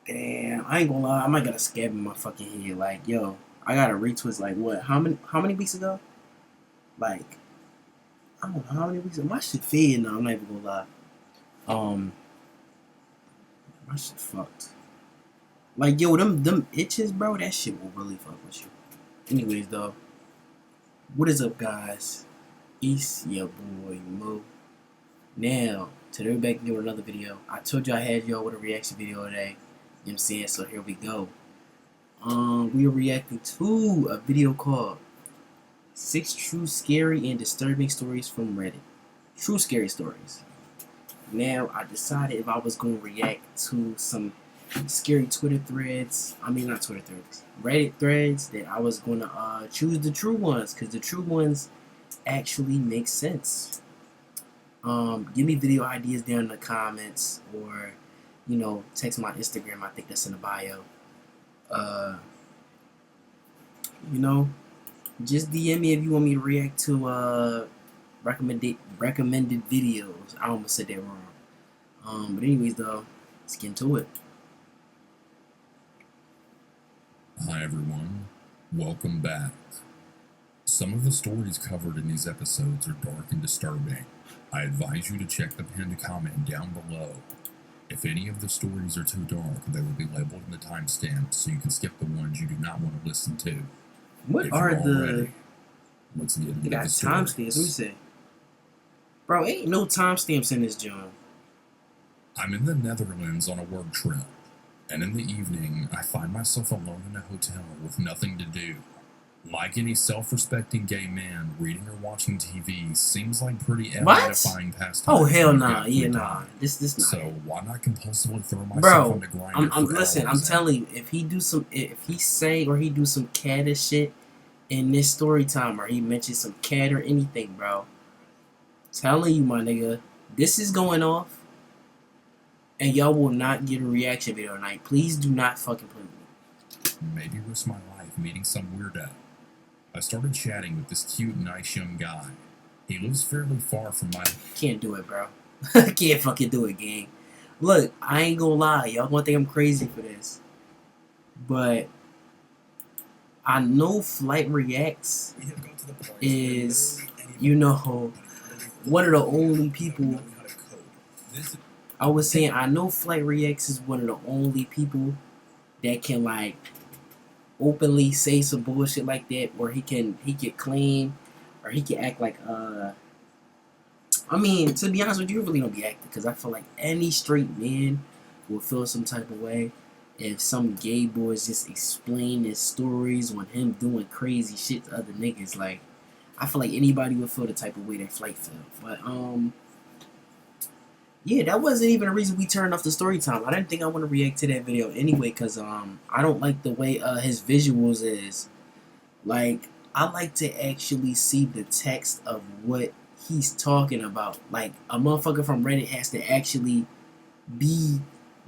Damn, I ain't gonna lie. I might got a scab in my fucking head. Like, yo, I got a retwist. Like, what? How many weeks ago? Like, I don't know how many weeks ago. My shit fading now. I'm not even gonna lie. Um, my shit fucked. Like, yo, them itches, bro. That shit will really fuck with you. Anyways, though, what is up, guys? It's your boy Mo. Now, today we're back doing another video. I told you I had y'all with a reaction video today. You know what I'm saying? So here we go. We are reacting to a video called 6 True Scary and Disturbing Stories from Reddit. True Scary Stories. Now, I decided if I was going to react to some scary Twitter threads, I mean not Twitter threads, Reddit threads, that I was going to choose the true ones, because the true ones actually make sense. Give me video ideas down in the comments, or, you know, text my Instagram. I think that's in the bio. You know, just DM me if you want me to react to recommended videos. I almost said that wrong. But anyways, though, let's get into it. Hi everyone, welcome back. Some of the stories covered in these episodes are dark and disturbing. I advise you to check the pinned comment down below. If any of the stories are too dark, they will be labeled in the timestamp so you can skip the ones you do not want to listen to. What are the... Let's get into They got the stories. timestamps. Let me see. Bro, ain't no timestamps in this joint. I'm in the Netherlands on a work trip, and in the evening, I find myself alone in a hotel with nothing to do. Like any self-respecting gay man, reading or watching TV seems like pretty edifying pastime. Oh hell nah, yeah nah. This not. So why not compulsively throw myself on the grind? I'm telling you, if he say or he do some caddish shit in this story time, or he mentions some cat or anything, bro, telling you, my nigga, this is going off, and y'all will not get a reaction video tonight. Please do not fucking play with me. Maybe risk my life meeting some weirdo. I started chatting with this cute, nice young guy. He lives fairly far from my... Can't do it, bro. Can't fucking do it, gang. Look, I ain't gonna lie. Y'all gonna think I'm crazy for this. But I know Flight Reacts is, you know, one of the only people... I was saying, I know Flight Reacts is one of the only people that can, like, openly say some bullshit like that, where he can claim, or he can act like I mean, to be honest with you, really don't be acting, because I feel like any straight man will feel some type of way if some gay boys just explain his stories on him doing crazy shit to other niggas. Like, I feel like anybody would feel the type of way that Flight feel. But yeah, that wasn't even a reason we turned off the story time. I didn't think I want to react to that video anyway, because I don't like the way his visuals is. Like, I like to actually see the text of what he's talking about. Like, a motherfucker from Reddit has to actually be,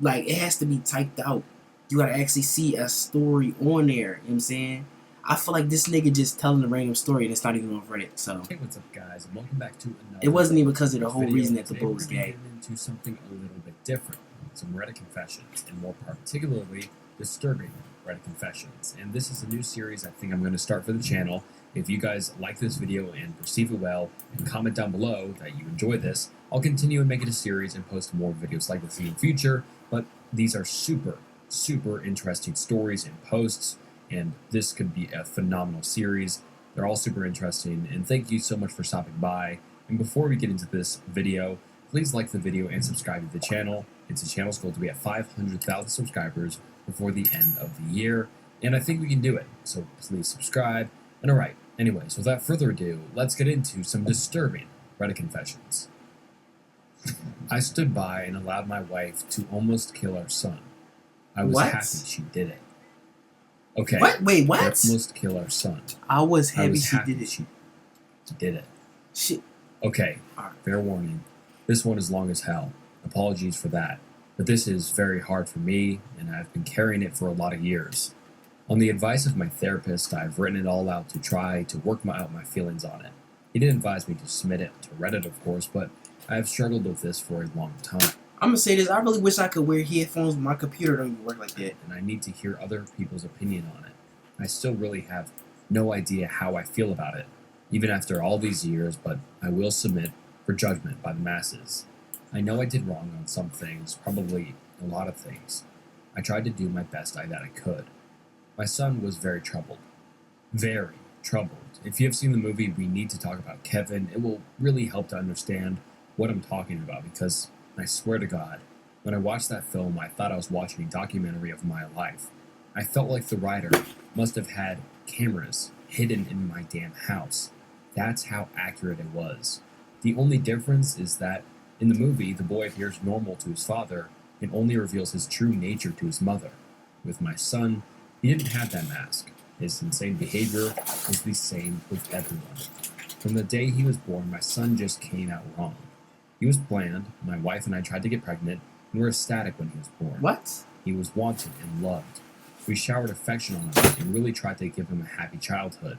like, it has to be typed out. You gotta actually see a story on there, you know what I'm saying? I feel like this nigga just telling a random story and it's not even on Reddit, so. Hey, what's up, guys, and welcome back to another... It wasn't even because of the whole reason that the bull was gay. Into something a little bit different, some Reddit confessions, and more particularly disturbing Reddit confessions. And this is a new series I think I'm going to start for the channel. If you guys like this video and perceive it well, and comment down below that you enjoy this, I'll continue and make it a series and post more videos like this in the future. But these are super interesting stories and posts, and this could be a phenomenal series. They're all super interesting, and thank you so much for stopping by. And before we get into this video, please like the video and subscribe to the channel. It's the channel's goal to be at 500,000 subscribers before the end of the year, and I think we can do it, so please subscribe. And alright, anyways, without further ado, let's get into some disturbing Reddit confessions. I stood by and allowed my wife to almost kill our son. I was happy she did it. Okay. What? Wait, what? Almost kill our son. I was happy she did it. She did it. Shit. Okay, fair warning. This one is long as hell. Apologies for that. But this is very hard for me, and I've been carrying it for a lot of years. On the advice of my therapist, I've written it all out to try to work out my feelings on it. He didn't advise me to submit it to Reddit, of course, but I have struggled with this for a long time. I'm gonna say this. I really wish I could wear headphones, but my computer don't even work like that. and I need to hear other people's opinion on it. I still really have no idea how I feel about it, even after all these years, but I will submit for judgment by the masses. I know I did wrong on some things, probably a lot of things. I tried to do my best that I could. My son was very troubled. Very troubled. If you have seen the movie We Need to Talk About Kevin, it will really help to understand what I'm talking about because I swear to God, when I watched that film, I thought I was watching a documentary of my life. I felt like the writer must have had cameras hidden in my damn house. That's how accurate it was. The only difference is that in the movie, the boy appears normal to his father and only reveals his true nature to his mother. With my son, he didn't have that mask. His insane behavior was the same with everyone. From the day he was born, my son just came out wrong. He was bland, my wife and I tried to get pregnant, and were ecstatic when he was born. What? He was wanted and loved. We showered affection on him and really tried to give him a happy childhood.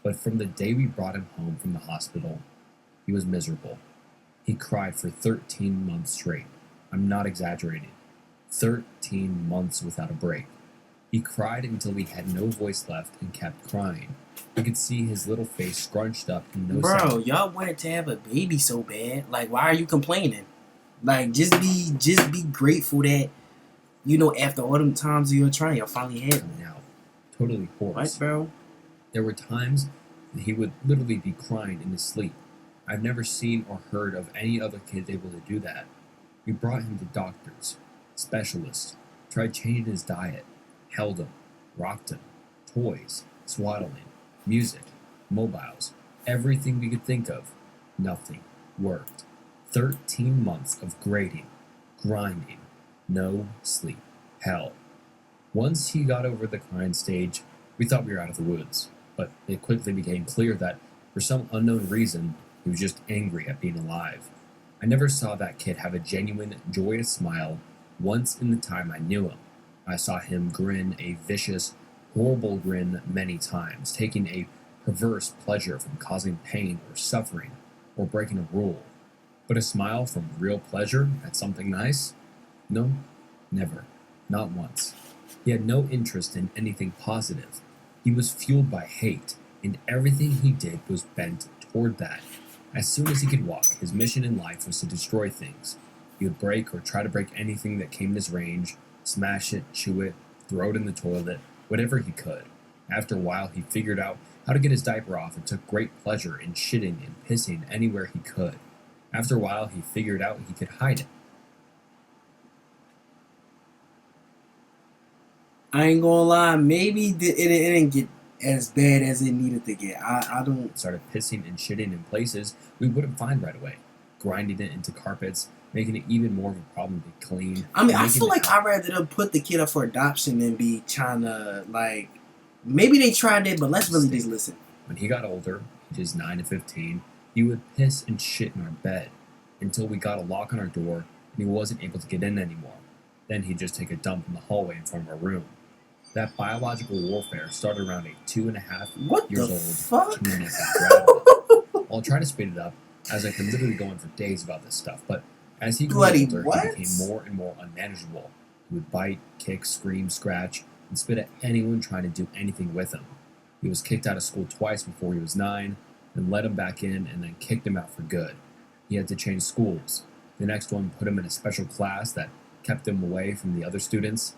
But from the day we brought him home from the hospital, he was miserable. He cried for 13 months straight. I'm not exaggerating. 13 months without a break. He cried until he had no voice left and kept crying. You could see his little face scrunched up and no Bro, sound. y'all wanted to have a baby so bad. Like, why are you complaining? Like, just be grateful that, you know, after all them times you were trying, y'all finally had one. Now, totally hoarse. Right, bro? There were times that he would literally be crying in his sleep. I've never seen or heard of any other kid able to do that. We brought him to doctors, specialists, tried changing his diet, held him, rocked him, toys, swaddling, music, mobiles, everything we could think of. Nothing worked. 13 months of grading, grinding, no sleep, hell. Once he got over the crying stage, we thought we were out of the woods, but it quickly became clear that, for some unknown reason, he was just angry at being alive. I never saw that kid have a genuine, joyous smile once in the time I knew him. I saw him grin a vicious, horrible grin many times, taking a perverse pleasure from causing pain or suffering or breaking a rule. But a smile from real pleasure at something nice? No, never. Not once. He had no interest in anything positive. He was fueled by hate, and everything he did was bent toward that. As soon as he could walk, his mission in life was to destroy things. He would break or try to break anything that came in his range, smash it, chew it, throw it in the toilet, whatever he could. After a while, he figured out how to get his diaper off and took great pleasure in shitting and pissing anywhere he could. After a while, he figured out he could hide it. I ain't gonna lie, maybe it didn't get as bad as it needed to get. I don't. Started pissing and shitting in places we wouldn't find right away, grinding it into carpets, making it even more of a problem to clean. I mean, I making feel the like I'd rather them put the kid up for adoption than be trying to, like, maybe they tried it, but let's really just listen. When he got older, ages 9 to 15, he would piss and shit in our bed until we got a lock on our door and he wasn't able to get in anymore. Then he'd just take a dump in the hallway in front of our room. That biological warfare started around a 2.5 What years the old fuck? kinetic gravity. I'll try to speed it up, as I could literally go on for days about this stuff, but as he grew Bloody older, what? he became more and more unmanageable. He would bite, kick, scream, scratch, and spit at anyone trying to do anything with him. He was kicked out of school twice before he was 9, then let him back in, and then kicked him out for good. He had to change schools. The next one put him in a special class that kept him away from the other students.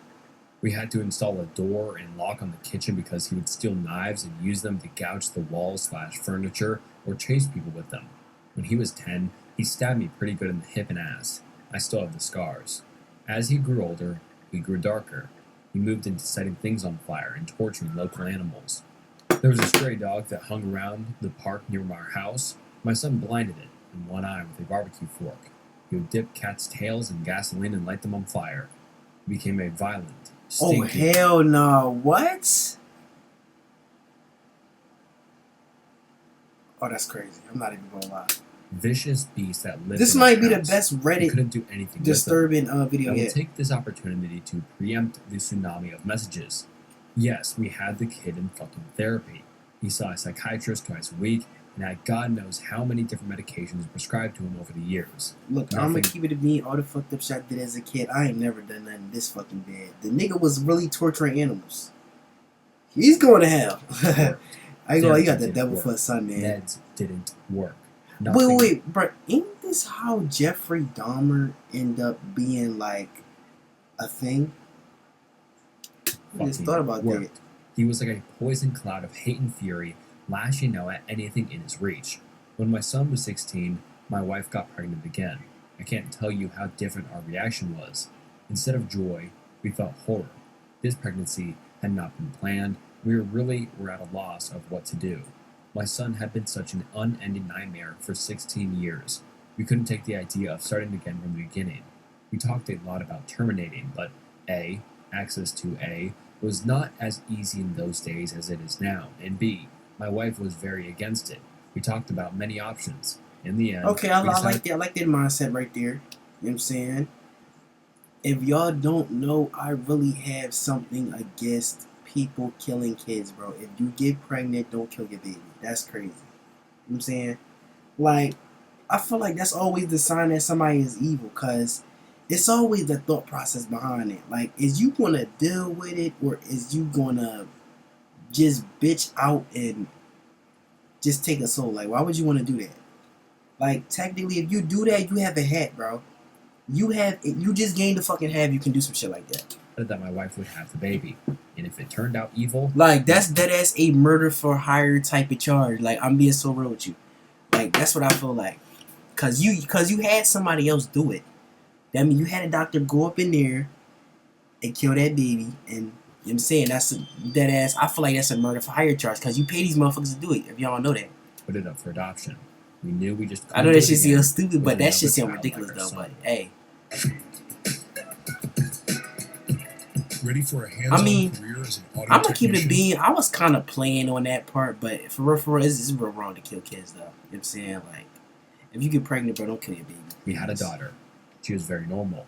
We had to install a door and lock on the kitchen because he would steal knives and use them to gouge the walls/furniture or chase people with them. When he was 10, he stabbed me pretty good in the hip and ass. I still have the scars. As he grew older, he grew darker. He moved into setting things on fire and torturing local animals. There was a stray dog that hung around the park near our house. My son blinded it in one eye with a barbecue fork. He would dip cats' tails in gasoline and light them on fire. He became a violent, Oh, stinking, hell no. What? Oh, that's crazy. I'm not even gonna lie. vicious beast that lived This in might our be the house. best We Reddit couldn't do anything with them. disturbing I video will yet. take this opportunity to preempt the tsunami of messages. Yes, we had the kid in fucking therapy. He saw a psychiatrist twice a week, and had God knows how many different medications prescribed to him over the years. Look, I'm Nothing- gonna keep it to me. All the fucked up shit I did as a kid, I ain't never done nothing this fucking bad. The nigga was really torturing animals. He's going to hell. I ain't gonna. You got the Didn't devil work. for a son, man. Meds didn't work. Wait, bro. Ain't this how Jeffrey Dahmer end up being like a thing? I just Fucking thought about worked. that. He was like a poison cloud of hate and fury, lashing out at anything in his reach. When my son was 16, my wife got pregnant again. I can't tell you how different our reaction was. Instead of joy, we felt horror. This pregnancy had not been planned. We were at a loss of what to do. My son had been such an unending nightmare for 16 years. We couldn't take the idea of starting again from the beginning. We talked a lot about terminating, but A, access to A, was not as easy in those days as it is now, and B, my wife was very against it. We talked about many options. In the end, Okay, I we like decided- that. I like that mindset right there. You know what I'm saying? If y'all don't know, I really have something against people killing kids, bro. If you get pregnant, don't kill your baby. That's crazy. You know what I'm saying? Like, I feel like that's always the sign that somebody is evil, because it's always the thought process behind it. Like, is you gonna deal with it, or is you gonna just bitch out and just take a soul? Like, why would you want to do that? Like, technically, if you do that, you have a hat, bro. You just gained a fucking hat. You can do some shit like that. that my wife would have the baby. And if it turned out evil, Like, that's a murder for hire type of charge. Like, I'm being so real with you. Like, that's what I feel like. Cause you had somebody else do it. That mean you had a doctor go up in there and kill that baby. And you know what I'm saying, that's that ass. I feel like that's a murder for hire charge. Cause you pay these motherfuckers to do it. If y'all don't know that. put it up for adoption. We knew we just I know couldn't that do it shit again sounds stupid, with but that shit another sound child ridiculous like our though. But son. hey, Ready for a hands-on career as an audio I'm gonna keep it technician? being. I was kind of playing on that part, but for real, it's real wrong to kill kids though. You know what I'm saying? Like, if you get pregnant, bro, don't kill your baby. We had a daughter. She was very normal.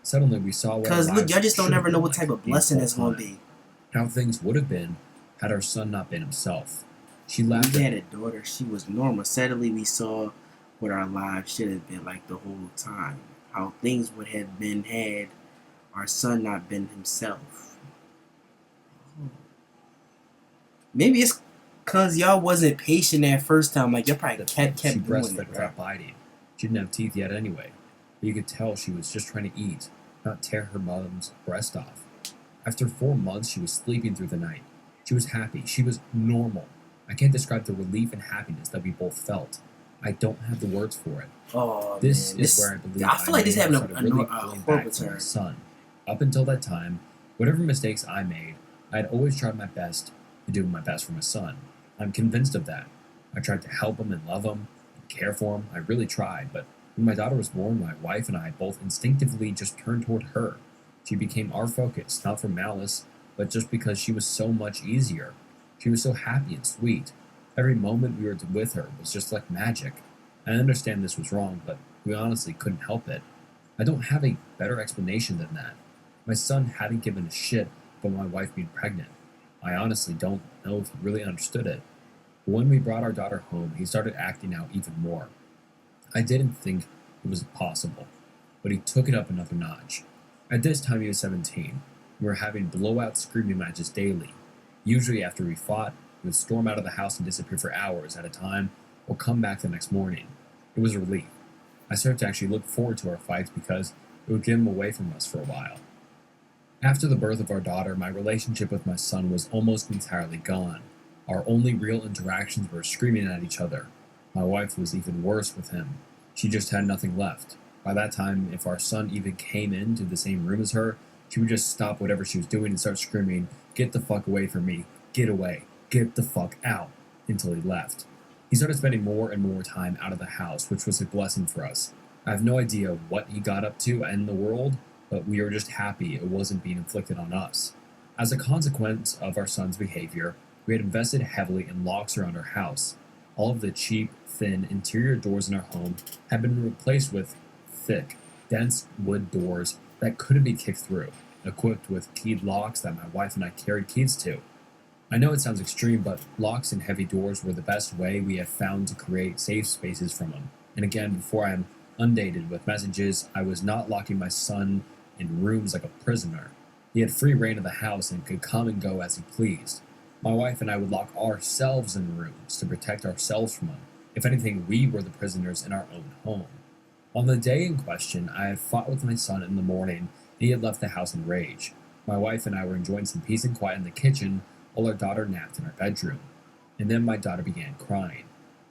Suddenly, we saw what our Cause look, lives y'all just don't should never have know been what like type of being blessing that's gonna full-time. be. How things would have been had our son not been himself. She laughed We at had a daughter. She was normal. Suddenly, we saw what our lives should have been like the whole time. How things would have been had our son not been himself. Maybe it's cause y'all wasn't patient that first time. Like y'all probably that kept she doing breastfed it, right? without biting. She didn't have teeth yet anyway. But you could tell she was just trying to eat, not tear her mom's breast off. After 4 months, she was sleeping through the night. She was happy. She was normal. I can't describe the relief and happiness that we both felt. I don't have the words for it. Oh This man, is where I believe I feel like this may have having started really a pulling horrible back from my turn. son. Up until that time, whatever mistakes I made, I had always tried my best to do my best for my son. I'm convinced of that. I tried to help him and love him and care for him. I really tried, but when my daughter was born, my wife and I both instinctively just turned toward her. She became our focus, not from malice, but just because she was so much easier. She was so happy and sweet. Every moment we were with her was just like magic. I understand this was wrong, but we honestly couldn't help it. I don't have a better explanation than that. My son hadn't given a shit about my wife being pregnant. I honestly don't know if he really understood it. But when we brought our daughter home, he started acting out even more. I didn't think it was possible, but he took it up another notch. At this time, he was 17. We were having blowout screaming matches daily. Usually, after we fought, he would storm out of the house and disappear for hours at a time, or come back the next morning. It was a relief. I started to actually look forward to our fights because it would get him away from us for a while. After the birth of our daughter, my relationship with my son was almost entirely gone. Our only real interactions were screaming at each other. My wife was even worse with him. She just had nothing left. By that time, if our son even came into the same room as her, she would just stop whatever she was doing and start screaming, "Get the fuck away from me! Get away! Get the fuck out!" until he left. He started spending more and more time out of the house, which was a blessing for us. I have no idea what he got up to in the world, but we were just happy it wasn't being inflicted on us. As a consequence of our son's behavior, we had invested heavily in locks around our house. All of the cheap, thin interior doors in our home had been replaced with thick, dense wood doors that couldn't be kicked through, equipped with keyed locks that my wife and I carried keys to. I know it sounds extreme, but locks and heavy doors were the best way we have found to create safe spaces from him. And again, before I'm undated with messages, I was not locking my son in rooms like a prisoner. He had free reign of the house and could come and go as he pleased. My wife and I would lock ourselves in rooms to protect ourselves from him. If anything, we were the prisoners in our own home. On the day in question, I had fought with my son in the morning, and he had left the house in rage. My wife and I were enjoying some peace and quiet in the kitchen while our daughter napped in our bedroom. And then my daughter began crying.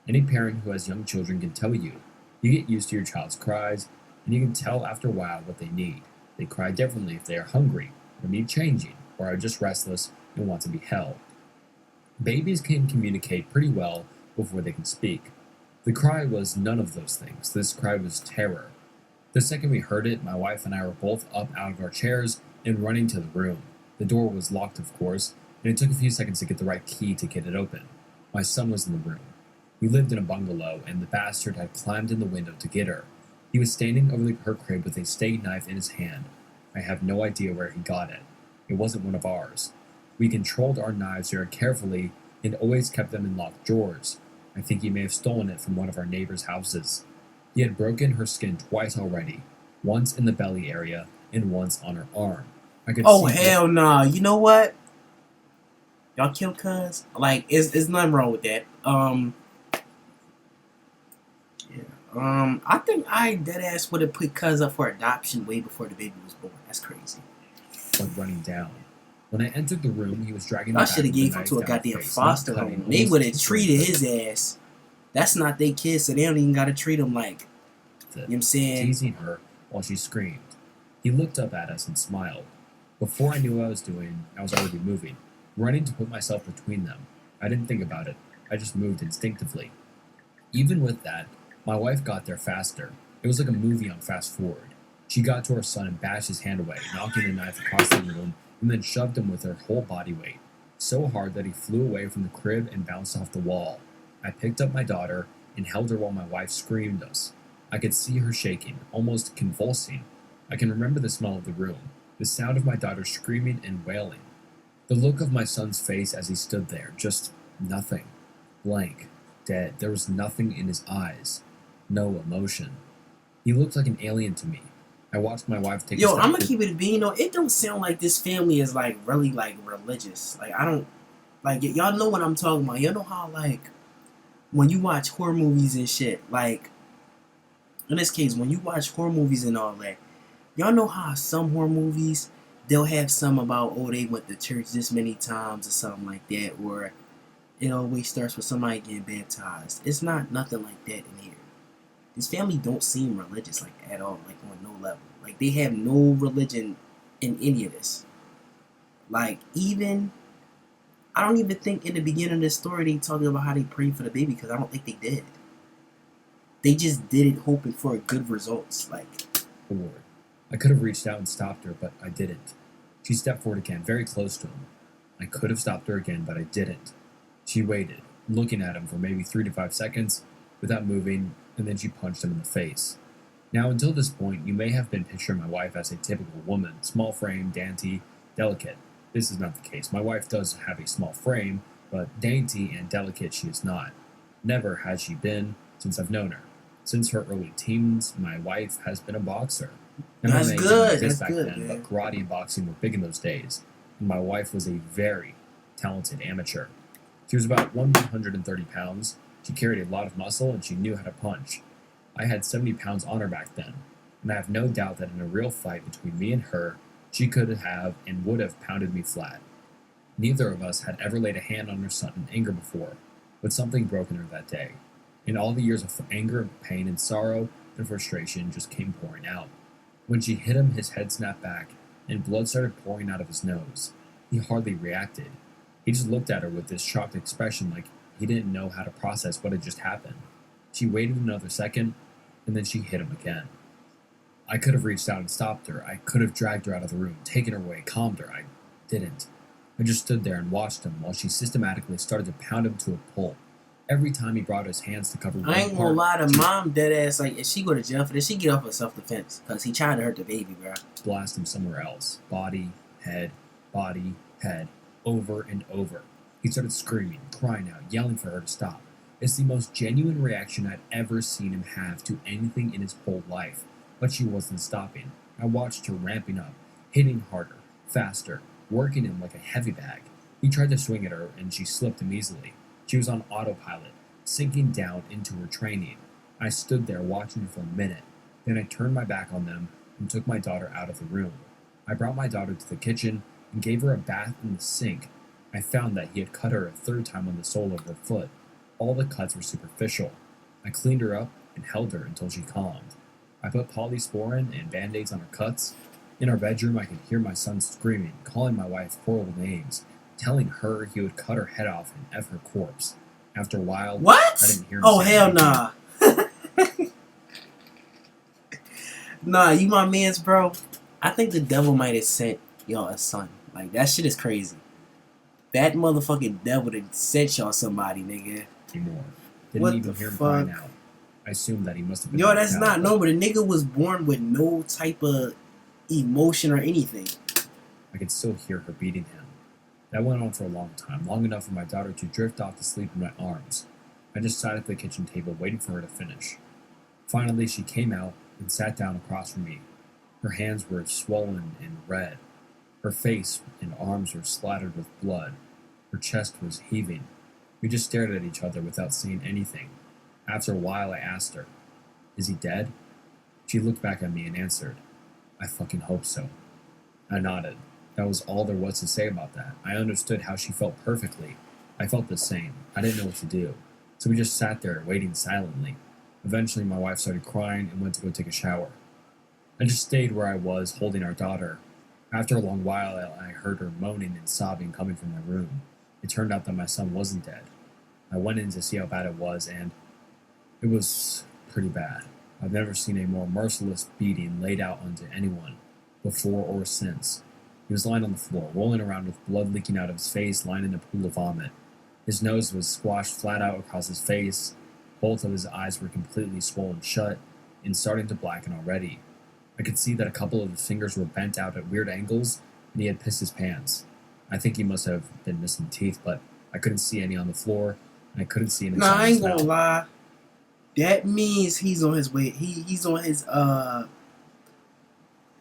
Any parent who has young children can tell you, you get used to your child's cries, and you can tell after a while what they need. They cry differently if they are hungry, or need changing, or are just restless and want to be held. Babies can communicate pretty well before they can speak. The cry was none of those things. This cry was terror. The second we heard it, my wife and I were both up out of our chairs and running to the room. The door was locked, of course, and it took a few seconds to get the right key to get it open. My son was in the room. We lived in a bungalow, and the bastard had climbed in the window to get her. He was standing over her crib with a steak knife in his hand. I have no idea where he got it. It wasn't one of ours. We controlled our knives very carefully and always kept them in locked drawers. I think he may have stolen it from one of our neighbors' houses. He had broken her skin twice already, once in the belly area and once on her arm. I could Oh see hell nah! You know what? Y'all killed cuz. Like, it's nothing wrong with that. I think I deadass would have put cuz up for adoption way before the baby was born. That's crazy. blood running down. When I entered the room, he was dragging I the should have back of the gave him knife to a down her goddamn face, foster not cutting, home. They almost would have tickling treated her. his ass. That's not their kid, so they don't even gotta treat him like, you know what I'm saying? Teasing her while she screamed. He looked up at us and smiled. Before I knew what I was doing, I was already moving, running to put myself between them. I didn't think about it. I just moved instinctively. Even with that, my wife got there faster. It was like a movie on fast forward. She got to her son and bashed his hand away, knocking the knife across the room, and then shoved him with her whole body weight, so hard that he flew away from the crib and bounced off the wall. I picked up my daughter and held her while my wife screamed us. I could see her shaking, almost convulsing. I can remember the smell of the room, the sound of my daughter screaming and wailing. The look of my son's face as he stood there, just nothing. Blank. Dead. There was nothing in his eyes. No emotion. He looked like an alien to me. I watched my wife take a Yo, step I'm gonna keep it being, it don't sound like this family is like really like religious. Like, I don't, like, y'all know what I'm talking about. You know how, like, when you watch horror movies and shit, like, in this case, when you watch horror movies and all that, y'all know how some horror movies, they'll have some about, oh, they went to church this many times or something like that, or it always starts with somebody getting baptized. It's not nothing like that in here. This family don't seem religious, like, at all, like, on no level. Like, they have no religion in any of this. Like, even, I don't even think in the beginning of the story they talking about how they prayed for the baby, because I don't think they did. They just did it hoping for good results. Like, forward. I could have reached out and stopped her, but I didn't. She stepped forward again, very close to him. I could have stopped her again, but I didn't. She waited, looking at him for maybe 3 to 5 seconds, without moving, and then she punched him in the face. Now, until this point, you may have been picturing my wife as a typical woman, small frame, dainty, delicate. This is not the case. My wife does have a small frame, but dainty and delicate she is not. Never has she been since I've known her. Since her early teens, my wife has been a boxer. That's MMA good, didn't exist that's back good, then, man. but karate and boxing were big in those days, and my wife was a very talented amateur. She was about 130 pounds. She carried a lot of muscle, and she knew how to punch. I had 70 pounds on her back then, and I have no doubt that in a real fight between me and her, she could have and would have pounded me flat. Neither of us had ever laid a hand on her son in anger before, but something broke in her that day, and all the years of anger, pain, and sorrow and frustration just came pouring out. When she hit him, his head snapped back, and blood started pouring out of his nose. He hardly reacted. He just looked at her with this shocked expression like he didn't know how to process what had just happened. She waited another second, and then she hit him again. I could have reached out and stopped her. I could have dragged her out of the room, taken her away, calmed her. I didn't. I just stood there and watched him while she systematically started to pound him to a pulp. Every time he brought his hands to cover one I ain't gonna part, lie, to she mom dead ass, like, if she go to jail for this, she get off of self-defense, because he tried to hurt the baby, bro. would blast him somewhere else. Body, head, over and over. He started screaming, crying out, yelling for her to stop. It's the most genuine reaction I'd ever seen him have to anything in his whole life. But she wasn't stopping. I watched her ramping up, hitting harder, faster, working him like a heavy bag. He tried to swing at her, and she slipped him easily. She was on autopilot, sinking down into her training. I stood there watching for a minute. Then I turned my back on them and took my daughter out of the room. I brought my daughter to the kitchen and gave her a bath in the sink. I found that he had cut her a third time on the sole of her foot. All the cuts were superficial. I cleaned her up and held her until she calmed. I put polysporin and band-aids on her cuts. In our bedroom, I could hear my son screaming, calling my wife horrible names, telling her he would cut her head off and F her corpse. After a while, What? I didn't hear him Oh, say hell anything. nah. Nah, you my mans, bro. I think the devil might have sent y'all a son. Like, that shit is crazy. That motherfucking devil that sent y'all somebody, nigga. Anymore. Didn't What even the hear him fuck? crying out. I assumed that he must have been Yo, knocked that's out, not but no, but the nigga was born with no type of emotion or anything. I could still hear her beating him. That went on for a long time, long enough for my daughter to drift off to sleep in my arms. I just sat at the kitchen table waiting for her to finish. Finally, she came out and sat down across from me. Her hands were swollen and red. Her face and arms were splattered with blood. Her chest was heaving. We just stared at each other without saying anything. After a while, I asked her, "Is he dead?" She looked back at me and answered, "I fucking hope so." I nodded. That was all there was to say about that. I understood how she felt perfectly. I felt the same. I didn't know what to do. So we just sat there, waiting silently. Eventually, my wife started crying and went to go take a shower. I just stayed where I was, holding our daughter. After a long while, I heard her moaning and sobbing coming from my room. It turned out that my son wasn't dead. I went in to see how bad it was, and it was pretty bad. I've never seen a more merciless beating laid out onto anyone, before or since. He was lying on the floor, rolling around with blood leaking out of his face, lying in a pool of vomit. His nose was squashed flat out across his face. Both of his eyes were completely swollen shut and starting to blacken already. I could see that a couple of his fingers were bent out at weird angles, and he had pissed his pants. I think he must have been missing teeth, but I couldn't see any on the floor, and I couldn't see any Nah, I inside ain't his gonna mouth. lie. That means he's on his way. He's on his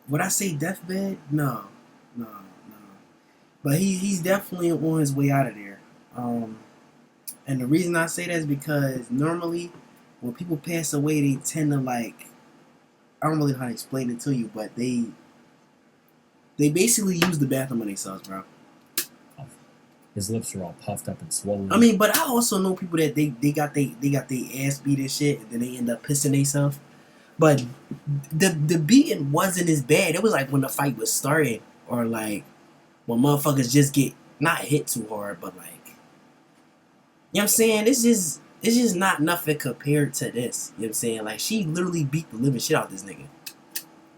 would I say deathbed? No. But he's definitely on his way out of there. And the reason I say that is because normally when people pass away, they tend to like, I don't really know how to explain it to you, but they basically use the bathroom on themselves, bro. His lips were all puffed up and swollen. I mean, but I also know people that they got their ass beat and shit, and then they end up pissing themselves. But the beating wasn't as bad. It was like when the fight was starting, or like when motherfuckers just get not hit too hard, but like, you know what I'm saying? It's just not nothing compared to this. You know what I'm saying? Like, she literally beat the living shit out this nigga.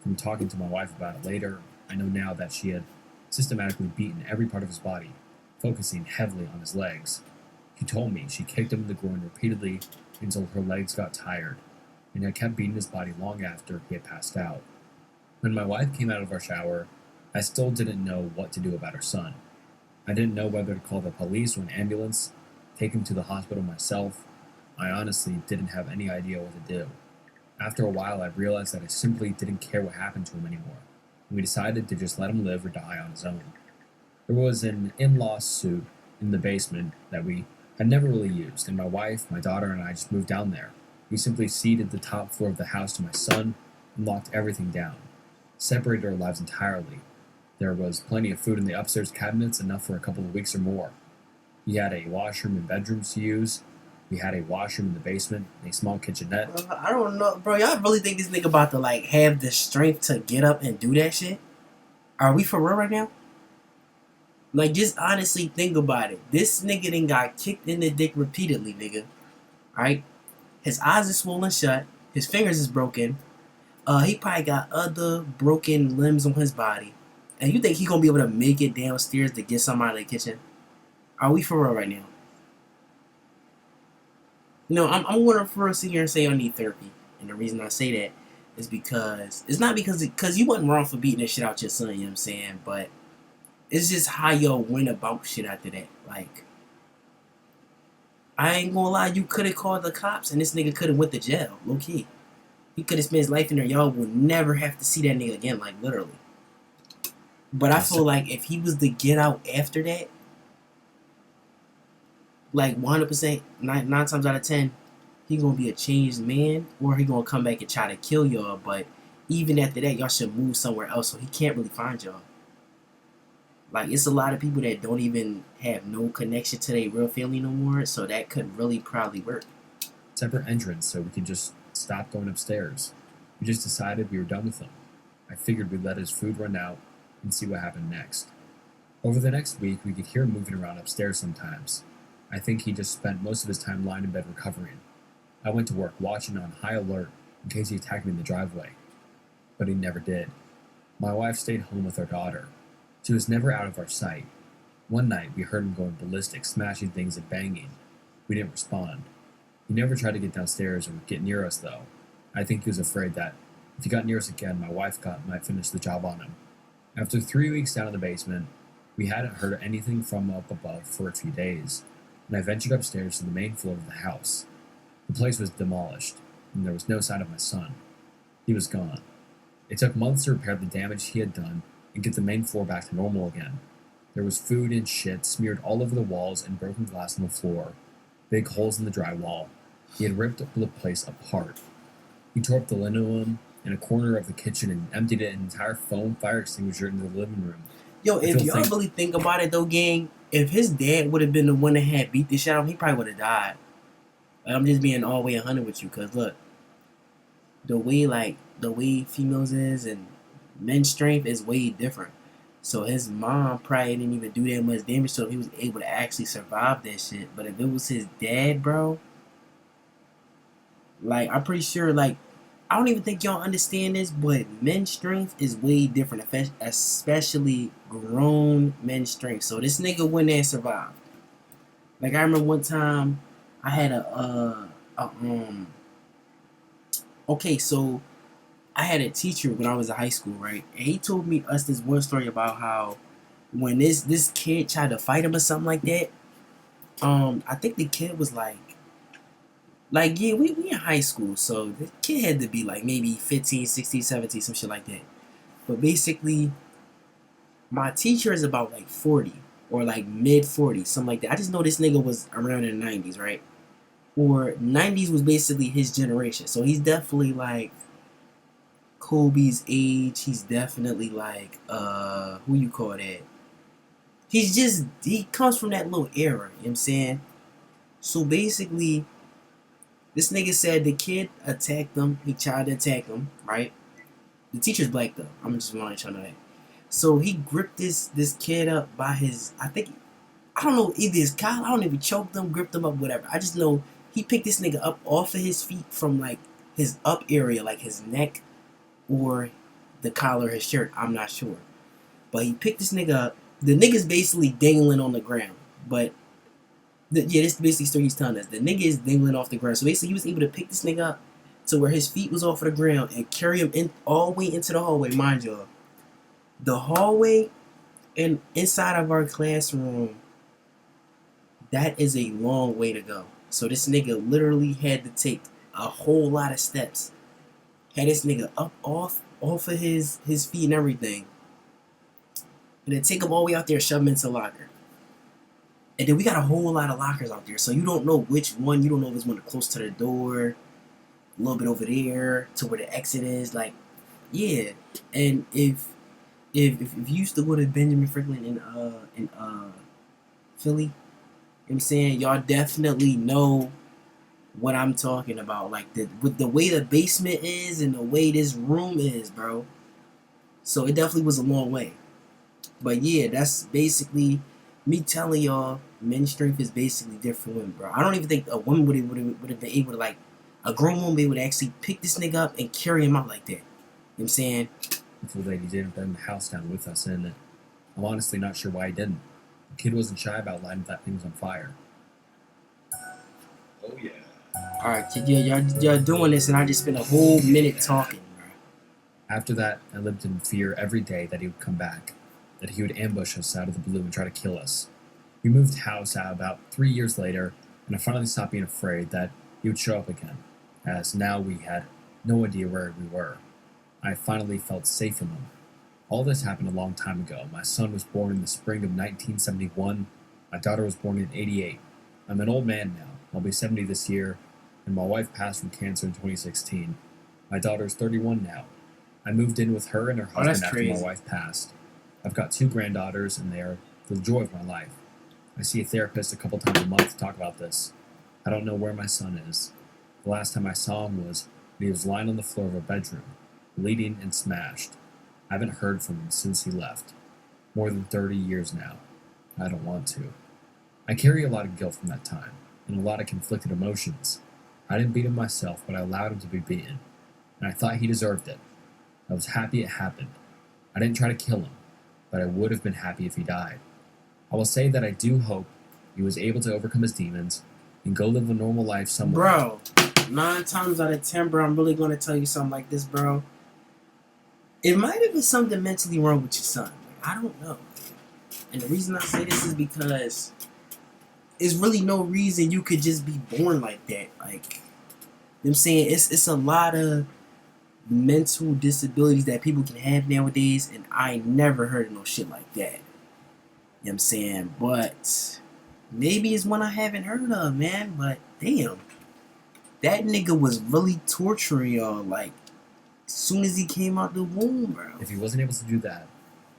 From talking to my wife about it later, I know now that she had systematically beaten every part of his body, focusing heavily on his legs. She told me she kicked him in the groin repeatedly until her legs got tired, and had kept beating his body long after he had passed out. When my wife came out of our shower, I still didn't know what to do about her son. I didn't know whether to call the police or an ambulance, take him to the hospital myself. I honestly didn't have any idea what to do. After a while, I realized that I simply didn't care what happened to him anymore, and we decided to just let him live or die on his own. There was an in-law suite in the basement that we had never really used, and my wife, my daughter, and I just moved down there. We simply ceded the top floor of the house to my son and locked everything down, separated our lives entirely. There was plenty of food in the upstairs cabinets, enough for a couple of weeks or more. We had a washroom and bedrooms to use. We had a washroom in the basement, and a small kitchenette. I don't know, bro. Y'all really think this nigga about to like have the strength to get up and do that shit? Are we for real right now? Like, just honestly think about it. This nigga done got kicked in the dick repeatedly, nigga. Alright? His eyes are swollen shut. His fingers is broken. He probably got other broken limbs on his body. And you think he gonna be able to make it downstairs to get something out of the kitchen? Are we for real right now? No, I'm going to first sit here and say I need therapy. And the reason I say that is because, it's not because you wasn't wrong for beating that shit out your son, you know what I'm saying? But it's just how y'all went about shit after that. Like, I ain't gonna lie, you could have called the cops and this nigga could have went to jail, low key. He could have spent his life in there. Y'all would never have to see that nigga again, like literally. But I feel like if he was to get out after that, like 100%, nine times out of 10, he gonna be a changed man, or he gonna come back and try to kill y'all. But even after that, y'all should move somewhere else so he can't really find y'all. Like, it's a lot of people that don't even have no connection to their real family no more, so that could really probably work. Separate entrance so we could just stop going upstairs. We just decided we were done with him. I figured we'd let his food run out and see what happened next. Over the next week, we could hear him moving around upstairs sometimes. I think he just spent most of his time lying in bed recovering. I went to work watching on high alert in case he attacked me in the driveway. But he never did. My wife stayed home with our daughter. She was never out of our sight. One night, we heard him going ballistic, smashing things and banging. We didn't respond. He never tried to get downstairs or get near us, though. I think he was afraid that if he got near us again, my wife might finish the job on him. After 3 weeks down in the basement, we hadn't heard anything from up above for a few days, and I ventured upstairs to the main floor of the house. The place was demolished, and there was no sign of my son. He was gone. It took months to repair the damage he had done and get the main floor back to normal again. There was food and shit smeared all over the walls and broken glass on the floor, big holes in the drywall. He had ripped the place apart. He tore up the linoleum in a corner of the kitchen and emptied an entire foam fire extinguisher into the living room. Yo, if y'all really think about it though, gang, if his dad would have been the one that had beat the shit out of him, he probably would have died. Like, I'm just being all the way 100 with you, cause look, the way females is and men's strength is way different. So his mom probably didn't even do that much damage to him. He was able to actually survive that shit. But if it was his dad, bro, like, I'm pretty sure, like, I don't even think y'all understand this, but men's strength is way different, especially grown men's strength. So this nigga went there and survived. Like, I remember one time I had okay, so I had a teacher when I was in high school, right? And he told me this one story about how when this kid tried to fight him or something like that, I think the kid was like yeah, we in high school, so the kid had to be like maybe 15, 16, 17, some shit like that. But basically, my teacher is about like 40 or like mid 40s, something like that. I just know this nigga was around in the 90s, right? Or 90s was basically his generation. So he's definitely like Kobe's age. He's definitely like, who you call that? He comes from that little era, you know what I'm saying? So basically, this nigga said the kid attacked him. He tried to attack him, right? The teacher's black though. I'm just wanting to know that. So he gripped this kid up by his, I don't know, either his collar, I don't know if he choked him, gripped him up, whatever. I just know he picked this nigga up off of his feet from like his up area, like his neck or the collar of his shirt. I'm not sure. But he picked this nigga up. The nigga's basically dangling on the ground. But this basically story he's telling us. The nigga is dangling off the ground. So basically he was able to pick this nigga up to where his feet was off of the ground and carry him in all the way into the hallway. Mind y'all, the hallway and inside of our classroom, that is a long way to go. So this nigga literally had to take a whole lot of steps. Had this nigga up off of his feet and everything. And then take him all the way out there and shove him into a locker. And then we got a whole lot of lockers out there. So you don't know which one. You don't know if it's one close to the door, a little bit over there, to where the exit is. Like, yeah. And if you used to go to Benjamin Franklin in Philly, you know what I'm saying, y'all definitely know what I'm talking about. Like, with the way the basement is and the way this room is, bro. So it definitely was a long way. But yeah, that's basically me telling y'all men's strength is basically different from women, bro. I don't even think a woman would have been able to, like, a grown woman be able to actually pick this nigga up and carry him out like that. You know what I'm saying? If the lady didn't burn the house down with us in it, I'm honestly not sure why he didn't. The kid wasn't shy about lighting that thing on fire. Oh yeah. Alright, y'all doing this and I just spent a whole minute talking, bro. After that, I lived in fear every day that he would come back, that he would ambush us out of the blue and try to kill us. We moved house out about 3 years later, and I finally stopped being afraid that he would show up again, as now we had no idea where we were. I finally felt safe in them. All this happened a long time ago. My son was born in the spring of 1971. My daughter was born in 88. I'm an old man now. I'll be 70 this year, and my wife passed from cancer in 2016. My daughter's 31 now. I moved in with her and her Oh, that's husband after crazy. my wife passed. I've got 2 granddaughters, and they are the joy of my life. I see a therapist a couple times a month to talk about this. I don't know where my son is. The last time I saw him was when he was lying on the floor of a bedroom, bleeding and smashed. I haven't heard from him since he left. More than 30 years now. I don't want to. I carry a lot of guilt from that time, and a lot of conflicted emotions. I didn't beat him myself, but I allowed him to be beaten, and I thought he deserved it. I was happy it happened. I didn't try to kill him, but I would have been happy if he died. I will say that I do hope he was able to overcome his demons and go live a normal life somewhere. Bro, 9 times out of 10, bro, I'm really going to tell you something like this, bro. It might have been something mentally wrong with your son. Like, I don't know. And the reason I say this is because there's really no reason you could just be born like that. Like, you know what I'm saying? It's a lot of mental disabilities that people can have nowadays, and I never heard of no shit like that. You know what I'm saying? But maybe it's one I haven't heard of, man. But damn, that nigga was really torturing y'all, like, as soon as he came out the womb, bro. If he wasn't able to do that,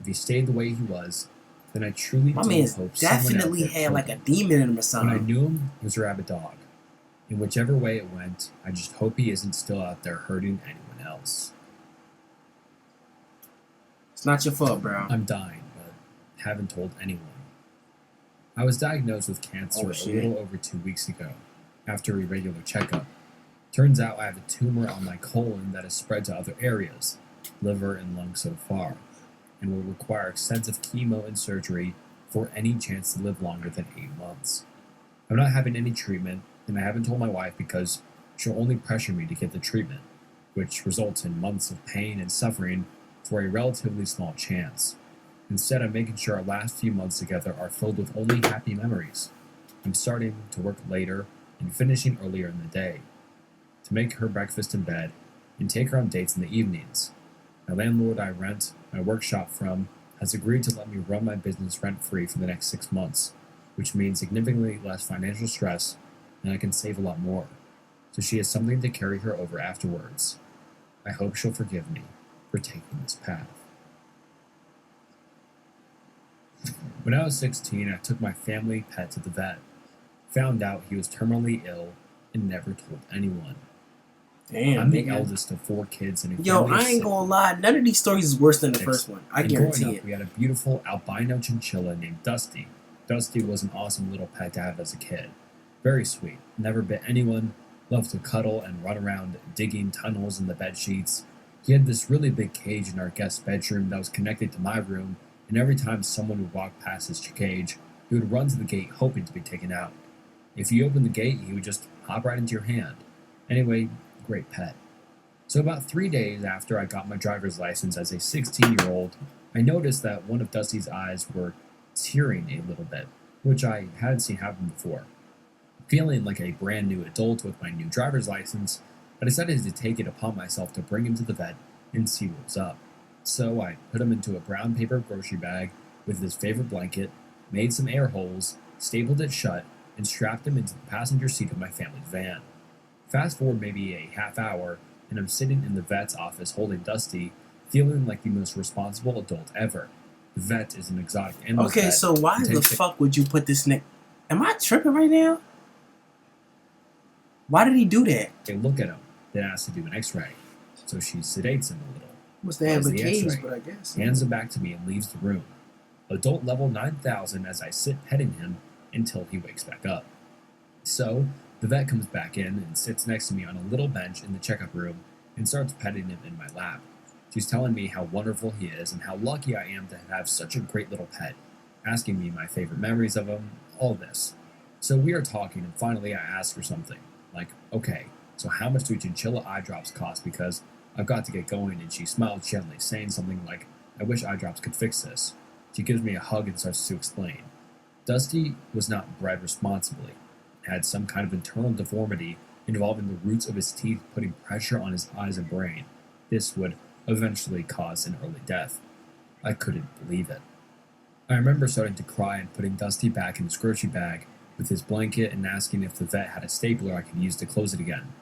if he stayed the way he was, then I truly My do man's hope someone out definitely there had killed like a him. demon in him or When I something. knew him, he was a rabid dog. In whichever way it went, I just hope he isn't still out there hurting anyone else. It's not your fault, bro. I'm dying, but haven't told anyone. I was diagnosed with cancer Oh, a shit. little over 2 weeks ago, after a regular checkup. Turns out I have a tumor on my colon that has spread to other areas, liver and lung so far, and will require extensive chemo and surgery for any chance to live longer than 8 months. I'm not having any treatment, and I haven't told my wife because she'll only pressure me to get the treatment, which results in months of pain and suffering for a relatively small chance. Instead, I'm making sure our last few months together are filled with only happy memories. I'm starting to work later and finishing earlier in the day, to make her breakfast in bed and take her on dates in the evenings. My landlord I rent my workshop from has agreed to let me run my business rent-free for the next 6 months, which means significantly less financial stress, and I can save a lot more, so she has something to carry her over afterwards. I hope she'll forgive me for taking this path. When I was 16, I took my family pet to the vet, found out he was terminally ill, and never told anyone. Damn, I'm the nigga. eldest of 4 kids and a Yo, family of I ain't gonna 6. lie. None of these stories is worse than the Six. first one. I And guarantee growing it. up, we had a beautiful albino chinchilla named Dusty. Dusty was an awesome little pet to have as a kid. Very sweet, never bit anyone, loved to cuddle and run around digging tunnels in the bed sheets. He had this really big cage in our guest bedroom that was connected to my room, and every time someone would walk past his cage, he would run to the gate hoping to be taken out. If you opened the gate, he would just hop right into your hand. Anyway, great pet. So about 3 days after I got my driver's license as a 16-year-old, I noticed that one of Dusty's eyes were tearing a little bit, which I hadn't seen happen before. Feeling like a brand new adult with my new driver's license, I decided to take it upon myself to bring him to the vet and see what was up. So I put him into a brown paper grocery bag with his favorite blanket, made some air holes, stapled it shut, and strapped him into the passenger seat of my family's van. Fast forward maybe a half hour, and I'm sitting in the vet's office holding Dusty, feeling like the most responsible adult ever. The vet is an exotic animal Okay, vet. so why It the takes- fuck would you put this nigga? Am I tripping right now? Why did he do that? They look at him, then ask to do an x-ray. So she sedates him a little, Must have had Where's a the cage, X-ray? but I guess. hands him back to me, and leaves the room. Adult level 9,000 as I sit petting him until he wakes back up. So, the vet comes back in and sits next to me on a little bench in the checkup room and starts petting him in my lap. She's telling me how wonderful he is and how lucky I am to have such a great little pet, asking me my favorite memories of him, all this. So we are talking, and finally I ask her something, like, okay, so how much do chinchilla eye drops cost, because I've got to get going, and she smiles gently, saying something like, I wish eye drops could fix this. She gives me a hug and starts to explain. Dusty was not bred responsibly. had some kind of internal deformity involving the roots of his teeth putting pressure on his eyes and brain. This would eventually cause an early death. I couldn't believe it. I remember starting to cry and putting Dusty back in his grocery bag with his blanket and asking if the vet had a stapler I could use to close it again.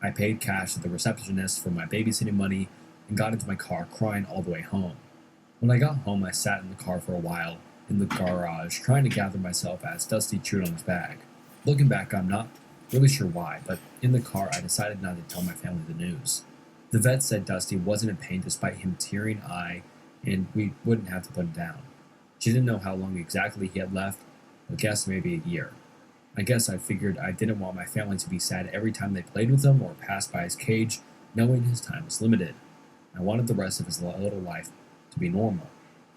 I paid cash to the receptionist for my babysitting money and got into my car crying all the way home. When I got home, I sat in the car for a while in the garage trying to gather myself as Dusty chewed on his bag. Looking back, I'm not really sure why, but in the car I decided not to tell my family the news. The vet said Dusty wasn't in pain despite him tearing eye and we wouldn't have to put him down. She didn't know how long exactly he had left, but guessed maybe a year. I guess I figured I didn't want my family to be sad every time they played with him or passed by his cage, knowing his time was limited. I wanted the rest of his little life to be normal.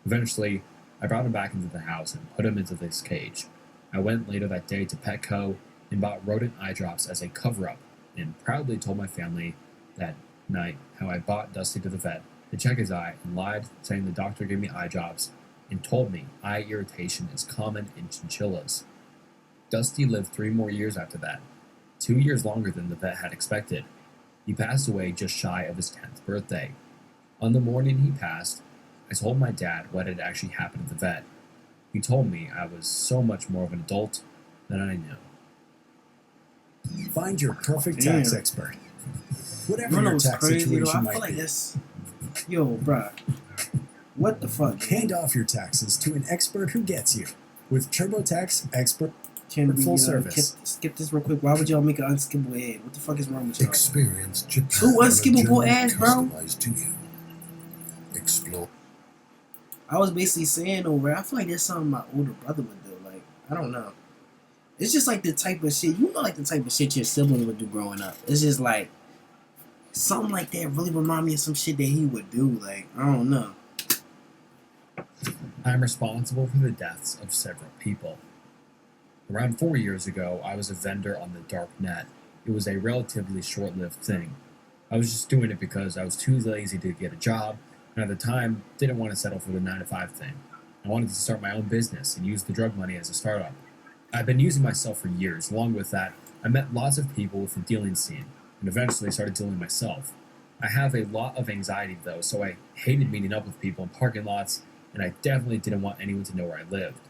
Eventually, I brought him back into the house and put him into this cage. I went later that day to Petco and bought rodent eye drops as a cover-up and proudly told my family that night how I bought Dusty to the vet to check his eye and lied, saying the doctor gave me eye drops and told me eye irritation is common in chinchillas. Dusty lived 3 more years after that, 2 years longer than the vet had expected. He passed away just shy of his 10th birthday. On the morning he passed, I told my dad what had actually happened at the vet. He told me I was so much more of an adult than I knew. Find your perfect Damn. tax expert. Whatever You know your what's tax crazy though? situation I might feel like be, that's yo, bruh. What the fuck? hand off your taxes to an expert who gets you. With TurboTax Expert Can we full service. skip this real quick? Why would y'all make an unskippable ad? What the fuck is wrong with y'all? Experience Japan. Two unskippable ads, bro. Customized to you. Explore. I was basically saying over. I feel like that's something my older brother would do. Like, I don't know. It's just like the type of shit, you know, like the type of shit your sibling would do growing up. It's just like something like that really remind me of some shit that he would do. Like, I don't know. I am responsible for the deaths of several people. Around 4 years ago, I was a vendor on the dark net. It was a relatively short-lived thing. I was just doing it because I was too lazy to get a job, and at the time, didn't want to settle for the 9-to-5 thing. I wanted to start my own business and use the drug money as a startup. I've been using myself for years. Along with that, I met lots of people with the dealing scene, and eventually started dealing myself. I have a lot of anxiety, though, so I hated meeting up with people in parking lots, and I definitely didn't want anyone to know where I lived.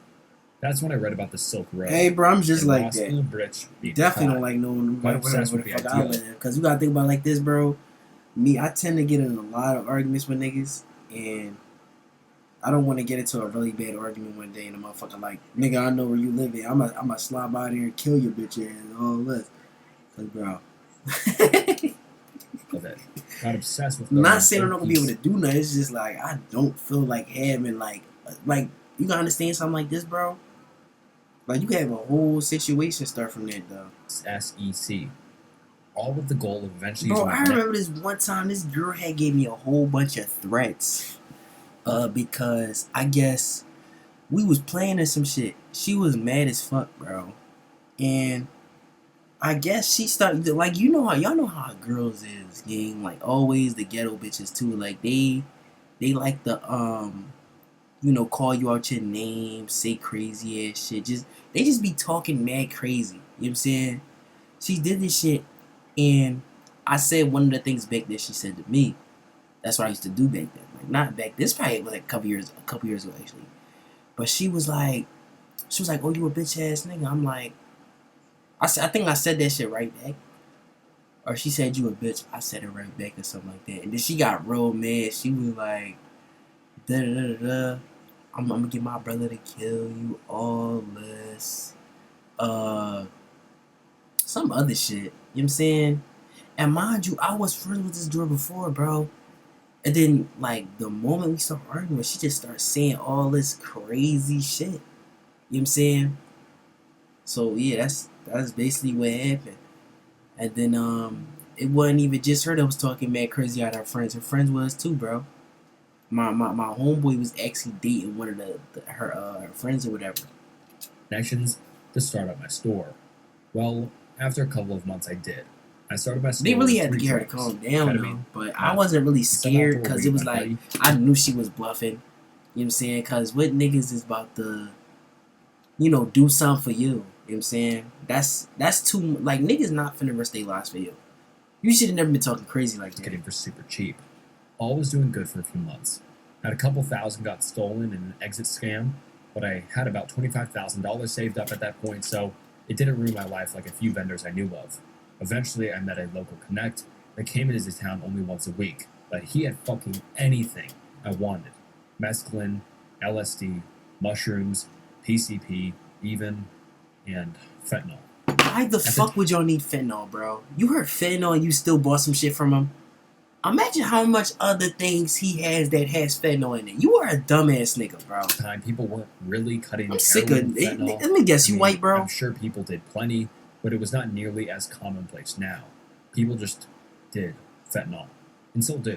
That's when I read about the Silk Road. Hey, bro, I'm just and like Ross that. Ulbricht being Definitely caught. don't like knowing Quite where obsessed the with the fuck I idea. live. Because you gotta think about it like this, bro. Me, I tend to get in a lot of arguments with niggas, and I don't want to get into a really bad argument one day and the motherfucker like, nigga, I know where you live at. I'm a slide by there and kill your bitch ass and all this. Cause, bro. Of it. Got obsessed with I'm not learning saying I'm not gonna be able piece. to do nothing. It's just like I don't feel like having like you gotta understand something like this, bro. Like you can have a whole situation start from that, though. SEC. All with the goal of eventually Bro, using I my net- remember this one time this girl had gave me a whole bunch of threats. Because I guess we was playing in some shit. She was mad as fuck, bro. And I guess she started like y'all know how girls is, gang. Like always the ghetto bitches too. Like they like the call you out your name, say crazy ass shit. They just be talking mad crazy. You know what I'm saying? She did this shit and I said one of the things back that she said to me. That's what I used to do back then. Like not back. This probably was like a couple years ago actually. But she was like, "Oh, you a bitch ass nigga." I'm like, I think I said that shit right back. Or she said you a bitch. I said it right back or something like that. And then she got real mad. She was like, da da da da. I'm gonna get my brother to kill you. All this, some other shit. You know what I'm saying? And mind you, I was friends with this girl before, bro. And then, like, the moment we started arguing, she just started saying all this crazy shit. You know what I'm saying? So, yeah, that's basically what happened. And then, it wasn't even just her that was talking mad crazy out her friends. Her friends was too, bro. My homeboy was actually dating one of her friends or whatever. connections to start up my store. Well, after a couple of months, I did. I started my store. They really with had to 3 get her to drugs. calm down, though. Ketamine, But I wasn't really scared because it was my like, buddy. I knew she was bluffing. You know what I'm saying? Because what niggas is about to, do something for you? You know what I'm saying? That's too, like, niggas not finna risk their lives for you. You should have never been talking crazy like that. Getting for super cheap. All was doing good for a few months. Had a couple thousand got stolen in an exit scam, but I had about $25,000 saved up at that point, so it didn't ruin my life like a few vendors I knew of. Eventually, I met a local connect that came into town only once a week, but he had fucking anything I wanted. Mescaline, LSD, mushrooms, PCP, even, and fentanyl. Why the fuck would y'all need fentanyl, bro? You heard fentanyl and you still bought some shit from him? Imagine how much other things he has that has fentanyl in it. You are a dumbass nigga, bro. Time people weren't really cutting I'm sick of heroin with it. fentanyl. Let me guess, I you mean, white, bro? I'm sure people did plenty, but it was not nearly as commonplace now. People just did fentanyl, and still do.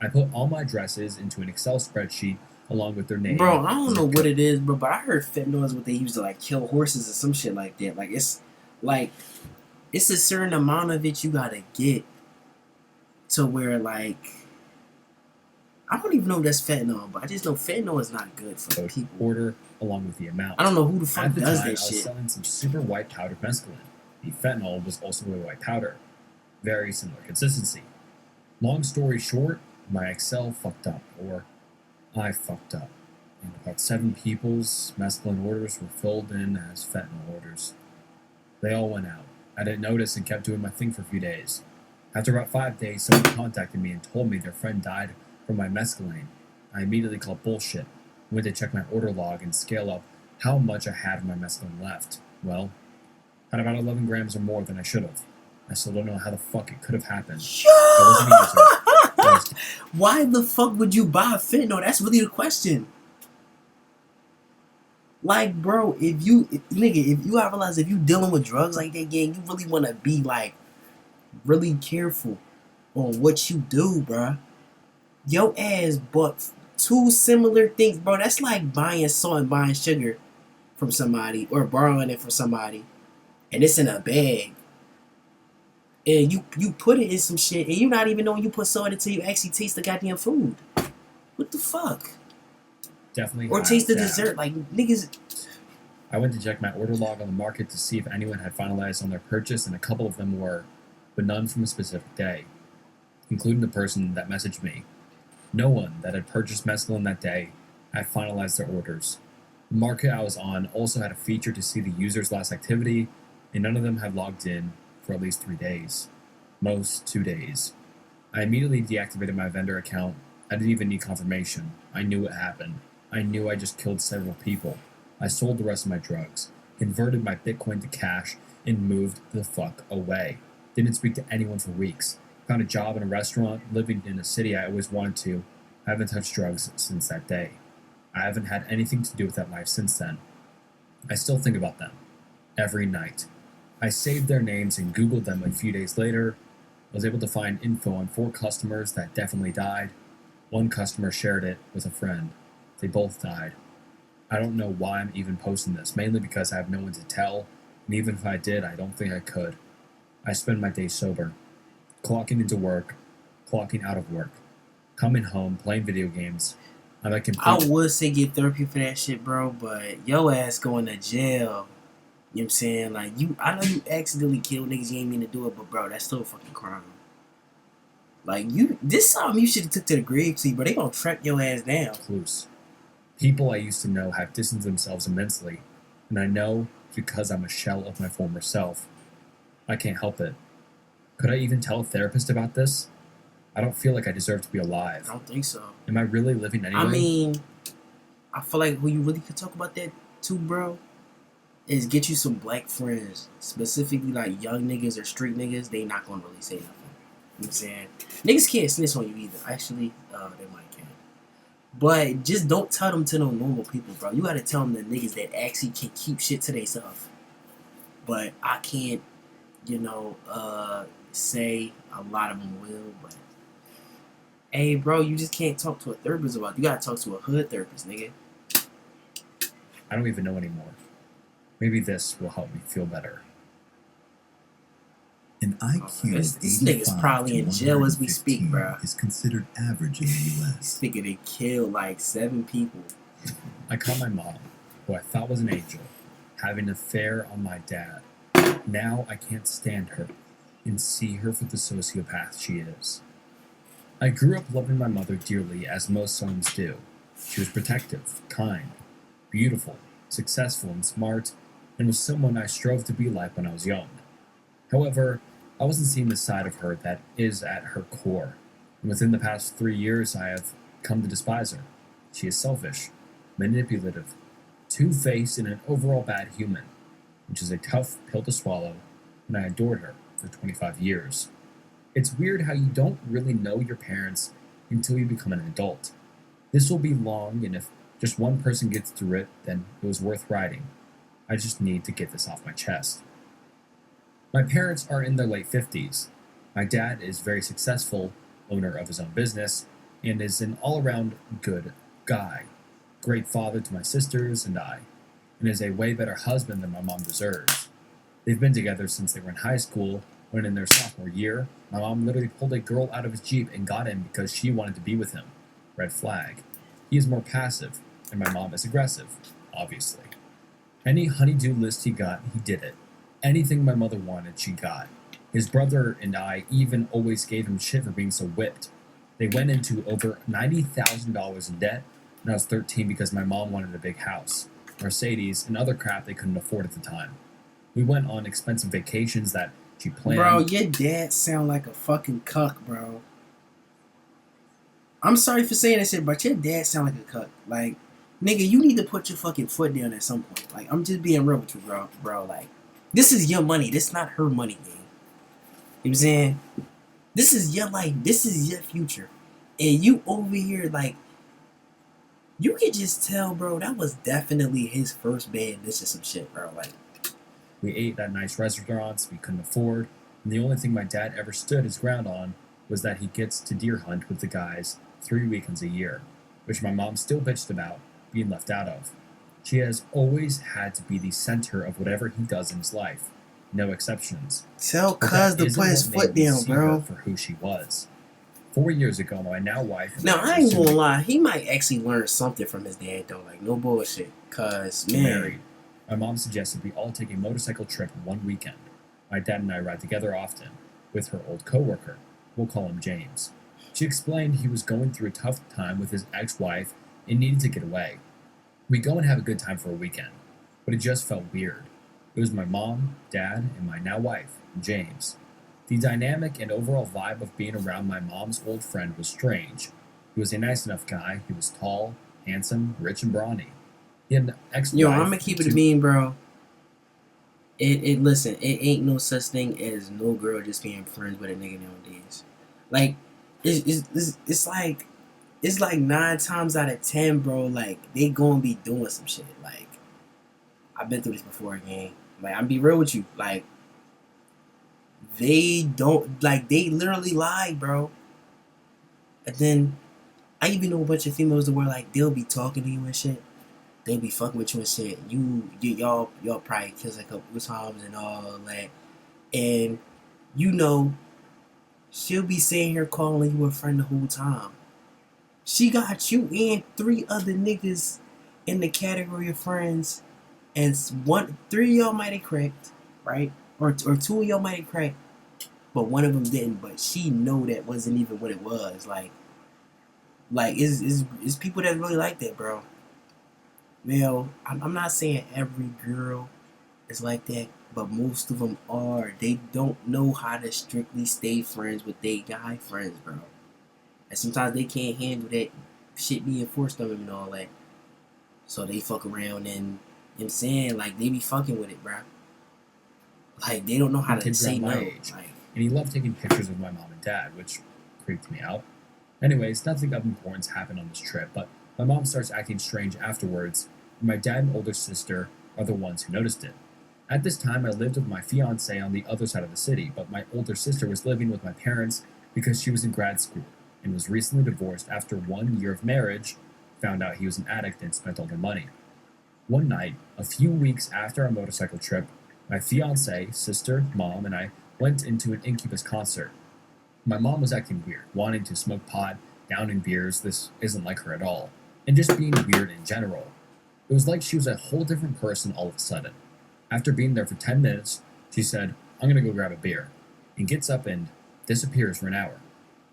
I put all my addresses into an Excel spreadsheet along with their name. Bro, I don't zip know what code. it is, bro, but I heard fentanyl is what they use to, like, kill horses or some shit like that. Like, it's a certain amount of it you gotta get to where, like, I don't even know if that's fentanyl, but I just know fentanyl is not good for Both people. order along with the amount. I don't know who the fuck At the does time, I that was shit. selling some super white powdered mescaline. The fentanyl was also a white powder. Very similar consistency. Long story short, my Excel fucked up, or I fucked up. And about 7 people's mescaline orders were filled in as fentanyl orders. They all went out. I didn't notice and kept doing my thing for a few days. After about 5 days, someone contacted me and told me their friend died from my mescaline. I immediately called bullshit. Went to check my order log and scale up how much I had of my mescaline left. Well, had about 11 grams or more than I should have. I still don't know how the fuck it could have happened. I wasn't a user. I was Why the fuck would you buy fentanyl? That's really the question. Like, bro, if you gotta realize if you dealing with drugs like that, gang, you really wanna be, like, really careful on what you do, bro. Your ass bought 2 similar things, bro. That's like buying salt and buying sugar from somebody or borrowing it from somebody, and it's in a bag. And you put it in some shit, and you not even knowing you put salt until you actually taste the goddamn food. What the fuck? definitely Or high taste the down. dessert, like niggas. I went to check my order log on the market to see if anyone had finalized on their purchase, and a couple of them were, but none from a specific day, including the person that messaged me. No one that had purchased mescaline that day had finalized their orders. The market I was on also had a feature to see the user's last activity, and none of them had logged in for at least 3 days. Most 2 days. I immediately deactivated my vendor account. I didn't even need confirmation. I knew what happened. I knew I just killed several people. I sold the rest of my drugs, converted my Bitcoin to cash, and moved the fuck away. Didn't speak to anyone for weeks. Found a job in a restaurant, living in a city I always wanted to. I haven't touched drugs since that day. I haven't had anything to do with that life since then. I still think about them. Every night. I saved their names and Googled them a few days later. I was able to find info on 4 customers that definitely died. 1 customer shared it with a friend. They both died. I don't know why I'm even posting this, mainly because I have no one to tell, and even if I did, I don't think I could. I spend my days sober, clocking into work, clocking out of work, coming home, playing video games. I'm a I complete would say get therapy for that shit, bro, but your ass going to jail. You know what I'm saying? Like, I know you accidentally killed niggas, you ain't mean to do it, but bro, that's still a fucking crime. Like, this something you should have took to the grave, see, bro. They gonna track your ass down. recluse. People I used to know have distanced themselves immensely, and I know because I'm a shell of my former self. I can't help it. Could I even tell a therapist about this? I don't feel like I deserve to be I alive. don't think so. Am I really living anyway? I mean, I feel like who you really could talk about that to, bro, is get you some black friends. Specifically, like, young niggas or street niggas, they not gonna really say nothing. You know what I'm saying? Niggas can't snitch on you either. Actually, they might can. But just don't tell them to no normal people, bro. You gotta tell them the niggas that actually can keep shit to themselves. But I can't, say a lot of them will, but hey, bro, you just can't talk to a therapist about it. You gotta talk to a hood therapist, nigga. I don't even know anymore. Maybe this will help me feel better. An IQ This of nigga's 85 probably to in jail as we speak, 115 bruh. is considered average in the This U.S. nigga done killed like 7 people. I called my mom, who I thought was an angel, having an affair on my dad. Now I can't stand her and see her for the sociopath she is. I grew up loving my mother dearly, as most sons do. She was protective, kind, beautiful, successful, and smart, and was someone I strove to be like when I was young. However, I wasn't seeing the side of her that is at her core, and within the past 3 years I have come to despise her. She is selfish, manipulative, two-faced, and an overall bad human, which is a tough pill to swallow, and I adored her for 25 years. It's weird how you don't really know your parents until you become an adult. This will be long, and if just one person gets through it, then it was worth writing. I just need to get this off my chest. My parents are in their late 50s. My dad is very successful, owner of his own business, and is an all-around good guy. Great father to my sisters and I, and is a way better husband than my mom deserves. They've been together since they were in high school, when in their sophomore year, my mom literally pulled a girl out of his Jeep and got in because she wanted to be with him. Red flag. He is more passive, and my mom is aggressive, obviously. Any honey-do list he got, he did it. Anything my mother wanted, she got. His brother and I even always gave him shit for being so whipped. They went into over $90,000 in debt when I was 13 because my mom wanted a big house, Mercedes, and other crap they couldn't afford at the time. We went on expensive vacations that she planned. Bro, your dad sound like a fucking cuck, bro. I'm sorry for saying that shit, but your dad sound like a cuck. Like, nigga, you need to put your fucking foot down at some point. Like, I'm just being real with you, bro. Like, this is your money. This is not her money, gang. You know what I'm saying? This is your life. This is your future. And you over here, like, you can just tell, bro, that was definitely his first bad bitch or some shit, bro. Like, we ate at nice restaurants we couldn't afford, and the only thing my dad ever stood his ground on was that he gets to deer hunt with the guys 3 weekends a year, which my mom still bitched about being left out of. She has always had to be the center of whatever he does in his life. No exceptions. tell But Cuz that to isn't put his what foot made me down, see her bro. for who she was. 4 years ago, my now wife and Now, I I were ain't soon gonna lie. He might actually learn something from his dad, though. Like, no bullshit. Cuz, man. married. My mom suggested we all take a motorcycle trip one weekend. My dad and I ride together often, with her old coworker. We'll call him James. She explained he was going through a tough time with his ex-wife and needed to get away. We go and have a good time for a weekend, but it just felt weird. It was my mom, dad, and my now wife, James. The dynamic and overall vibe of being around my mom's old friend was strange. He was a nice enough guy. He was tall, handsome, rich, and brawny. He had an ex-wife. Yo, I'm gonna keep it a bean, bro. Listen, it ain't no such thing as no girl just being friends with a nigga nowadays. Like, it's like 9 times out of 10, bro. Like, they gonna be doing some shit. Like, I've been through this before, gang. Like, I'm be real with you. Like, they literally lie, bro. And then I even know a bunch of females that were like, they'll be talking to you and shit. They be fucking with you and shit. Y'all probably kissed a couple of times and all that. And you know, she'll be sitting here calling you a friend the whole time. She got you and 3 other niggas in the category of friends, and 3 of y'all might have cracked, right? Or 2 of y'all might have cracked, but one of them didn't. But she know that wasn't even what it was. Like it's people that really like that, bro. Well, I'm not saying every girl is like that, but most of them are. They don't know how to strictly stay friends with their guy friends, bro. And sometimes they can't handle that shit being forced on them and all that. So they fuck around and, I'm saying, like, they be fucking with it, bro. Like, they don't know how to Kids say around my no. age. Like, And he loved taking pictures of my mom and dad, which creeped me out. Anyways, nothing of importance happened on this trip, but my mom starts acting strange afterwards, and my dad and older sister are the ones who noticed it. At this time, I lived with my fiance on the other side of the city, but my older sister was living with my parents because she was in grad school and was recently divorced after 1 year of marriage, found out he was an addict and spent all their money. One night, a few weeks after our motorcycle trip, my fiance, sister, mom, and I went into an Incubus concert. My mom was acting weird, wanting to smoke pot, downing beers. This isn't like her at all, and just being weird in general. It was like she was a whole different person all of a sudden. After being there for 10 minutes, she said, "I'm gonna go grab a beer," and gets up and disappears for an hour.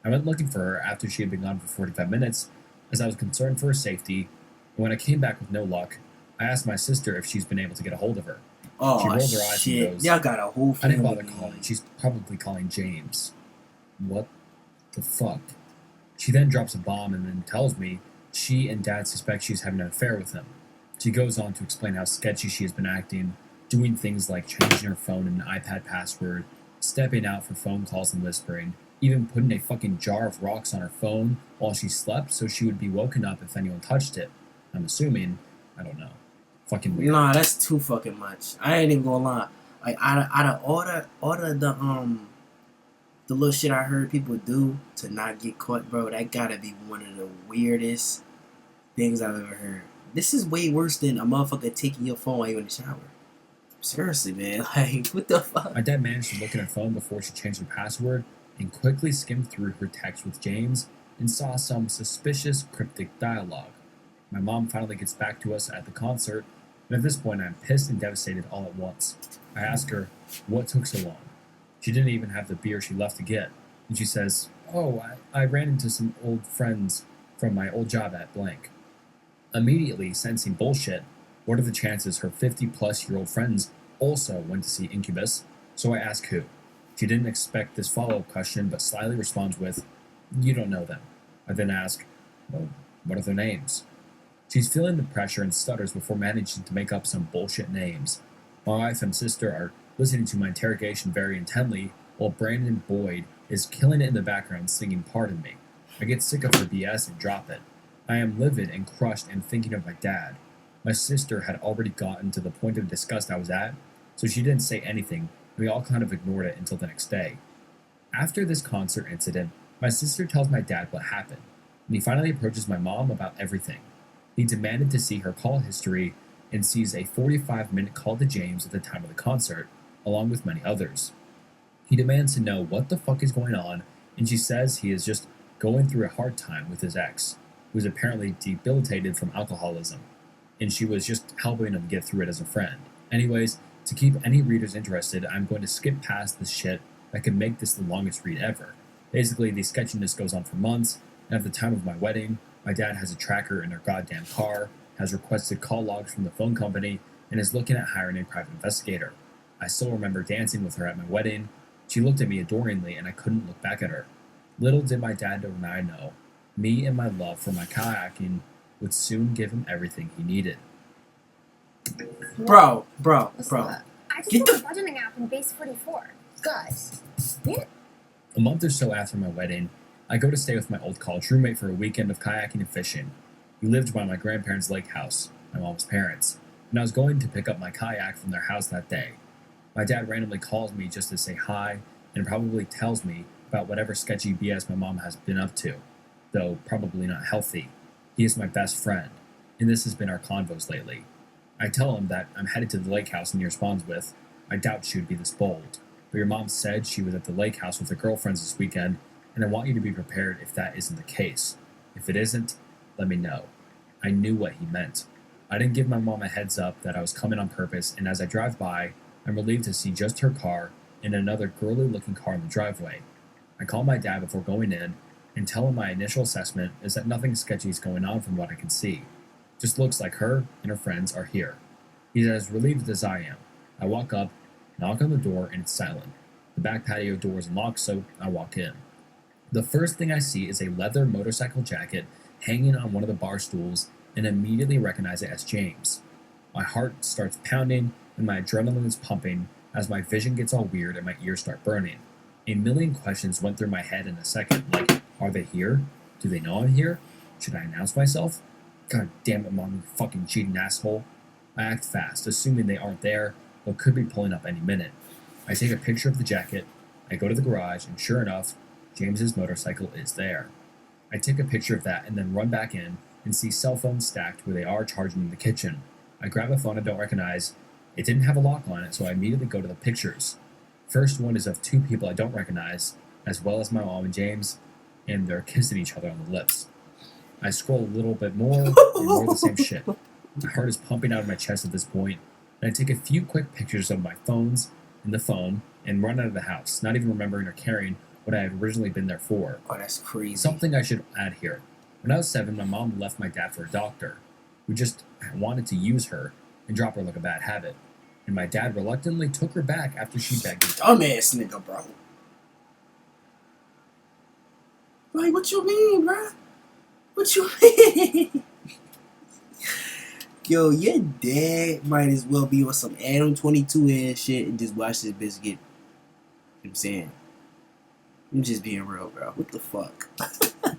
I went looking for her after she had been gone for 45 minutes, as I was concerned for her safety, and when I came back with no luck, I asked my sister if she's been able to get a hold of her. Oh She rolled her eyes and shit! goes, Y'all got a whole "I didn't family. bother calling. She's probably calling James." What the fuck? She then drops a bomb and then tells me she and Dad suspect she's having an affair with him. She goes on to explain how sketchy she has been acting, doing things like changing her phone and iPad password, stepping out for phone calls and whispering, even putting a fucking jar of rocks on her phone while she slept so she would be woken up if anyone touched it. I'm assuming, I don't know. Fucking weird. Nah, that's too fucking much. I ain't even gonna lie. Like out of all the little shit I heard people do to not get caught, bro, that gotta be one of the weirdest things I've ever heard. This is way worse than a motherfucker taking your phone while you're in the shower. Seriously, man. Like, what the fuck? My dad managed to look at her phone before she changed her password and quickly skimmed through her text with James and saw some suspicious cryptic dialogue. My mom finally gets back to us at the concert, and at this point I'm pissed and devastated all at once. I ask her, what took so long? She didn't even have the beer she left to get, and she says, "Oh, I ran into some old friends from my old job at blank." Immediately sensing bullshit, what are the chances her 50-plus-year-old friends also went to see Incubus? So I ask who. She didn't expect this follow-up question, but slyly responds with, "You don't know them." I then ask, "Well, what are their names?" She's feeling the pressure and stutters before managing to make up some bullshit names. My wife and sister are listening to my interrogation very intently, while Brandon Boyd is killing it in the background singing "Pardon Me." I get sick of her BS and drop it. I am livid and crushed and thinking of my dad. My sister had already gotten to the point of disgust I was at, so she didn't say anything, and we all kind of ignored it until the next day. After this concert incident, my sister tells my dad what happened, and he finally approaches my mom about everything. He demanded to see her call history and sees a 45-minute call to James at the time of the concert, along with many others. He demands to know what the fuck is going on, and she says he is just going through a hard time with his ex, who is apparently debilitated from alcoholism, and she was just helping him get through it as a friend. Anyways, to keep any readers interested, I'm going to skip past this shit that could make this the longest read ever. Basically, the sketchiness goes on for months, and at the time of my wedding, my dad has a tracker in their goddamn car, has requested call logs from the phone company, and is looking at hiring a private investigator. I still remember dancing with her at my wedding. She looked at me adoringly, and I couldn't look back at her. Little did my dad and I know, me and my love for my kayaking would soon give him everything he needed. Bro. What's that? I just Get did a budgeting app in Base 44. Guys, A month or so after my wedding, I go to stay with my old college roommate for a weekend of kayaking and fishing. We lived by my grandparents' lake house, my mom's parents, and I was going to pick up my kayak from their house that day. My dad randomly calls me just to say hi and probably tells me about whatever sketchy BS my mom has been up to, though probably not healthy. He is my best friend, and this has been our convos lately. I tell him that I'm headed to the lake house, and he responds with, "I doubt she would be this bold, but your mom said she was at the lake house with her girlfriends this weekend, and I want you to be prepared if that isn't the case. If it isn't, let me know." I knew what he meant. I didn't give my mom a heads up that I was coming on purpose, and as I drive by, I'm relieved to see just her car and another girly-looking car in the driveway. I call my dad before going in and tell him my initial assessment is that nothing sketchy is going on from what I can see. Just looks like her and her friends are here. He's as relieved as I am. I walk up, knock on the door, and it's silent. The back patio door is unlocked, so I walk in. The first thing I see is a leather motorcycle jacket hanging on one of the bar stools and immediately recognize it as James. My heart starts pounding and my adrenaline is pumping as my vision gets all weird and my ears start burning. A million questions went through my head in a second, like, are they here? Do they know I'm here? Should I announce myself? God damn it, Mom, you fucking cheating asshole. I act fast, assuming they aren't there, but could be pulling up any minute. I take a picture of the jacket, I go to the garage, and sure enough, James's motorcycle is there. I take a picture of that and then run back in and see cell phones stacked where they are charging in the kitchen. I grab a phone I don't recognize. It didn't have a lock on it, so I immediately go to the pictures. First one is of two people I don't recognize, as well as my mom and James, and they're kissing each other on the lips. I scroll a little bit more, and more of the same shit. My heart is pumping out of my chest at this point. and I take a few quick pictures of my phones and the phone and run out of the house, not even remembering or caring what I had originally been there for. Oh, that's crazy. Something I should add here. When I was 7, my mom left my dad for a doctor who just wanted to use her and drop her like a bad habit. And my dad reluctantly took her back after she begged him. Dumbass nigga, bro. Like, what you mean, bro? What you mean? Yo, your dad might as well be on some Adam 22 and shit and just watch this bitch get. You know what I'm saying? I'm just being real, bro. What the fuck?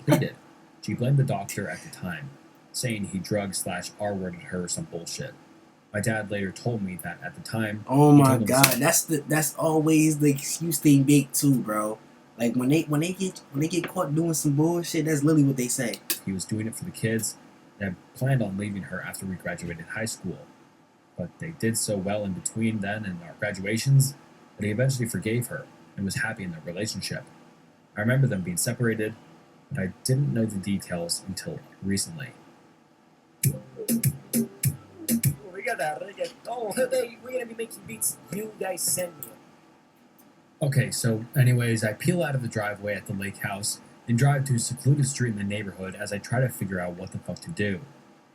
Pleaded. She blamed the doctor at the time, saying he drug/R-worded her or some bullshit. My dad later told me that at the time. Oh he my told him god, so. that's always the excuse they make too, bro. Like when they get caught doing some bullshit, that's literally what they say. He was doing it for the kids and had planned on leaving her after we graduated high school. But they did so well in between then and our graduations that he eventually forgave her and was happy in their relationship. I remember them being separated, but I didn't know the details until recently. We got that. We're gonna be making beats you guys send me. Okay, so anyways, I peel out of the driveway at the lake house and drive to a secluded street in the neighborhood as I try to figure out what the fuck to do.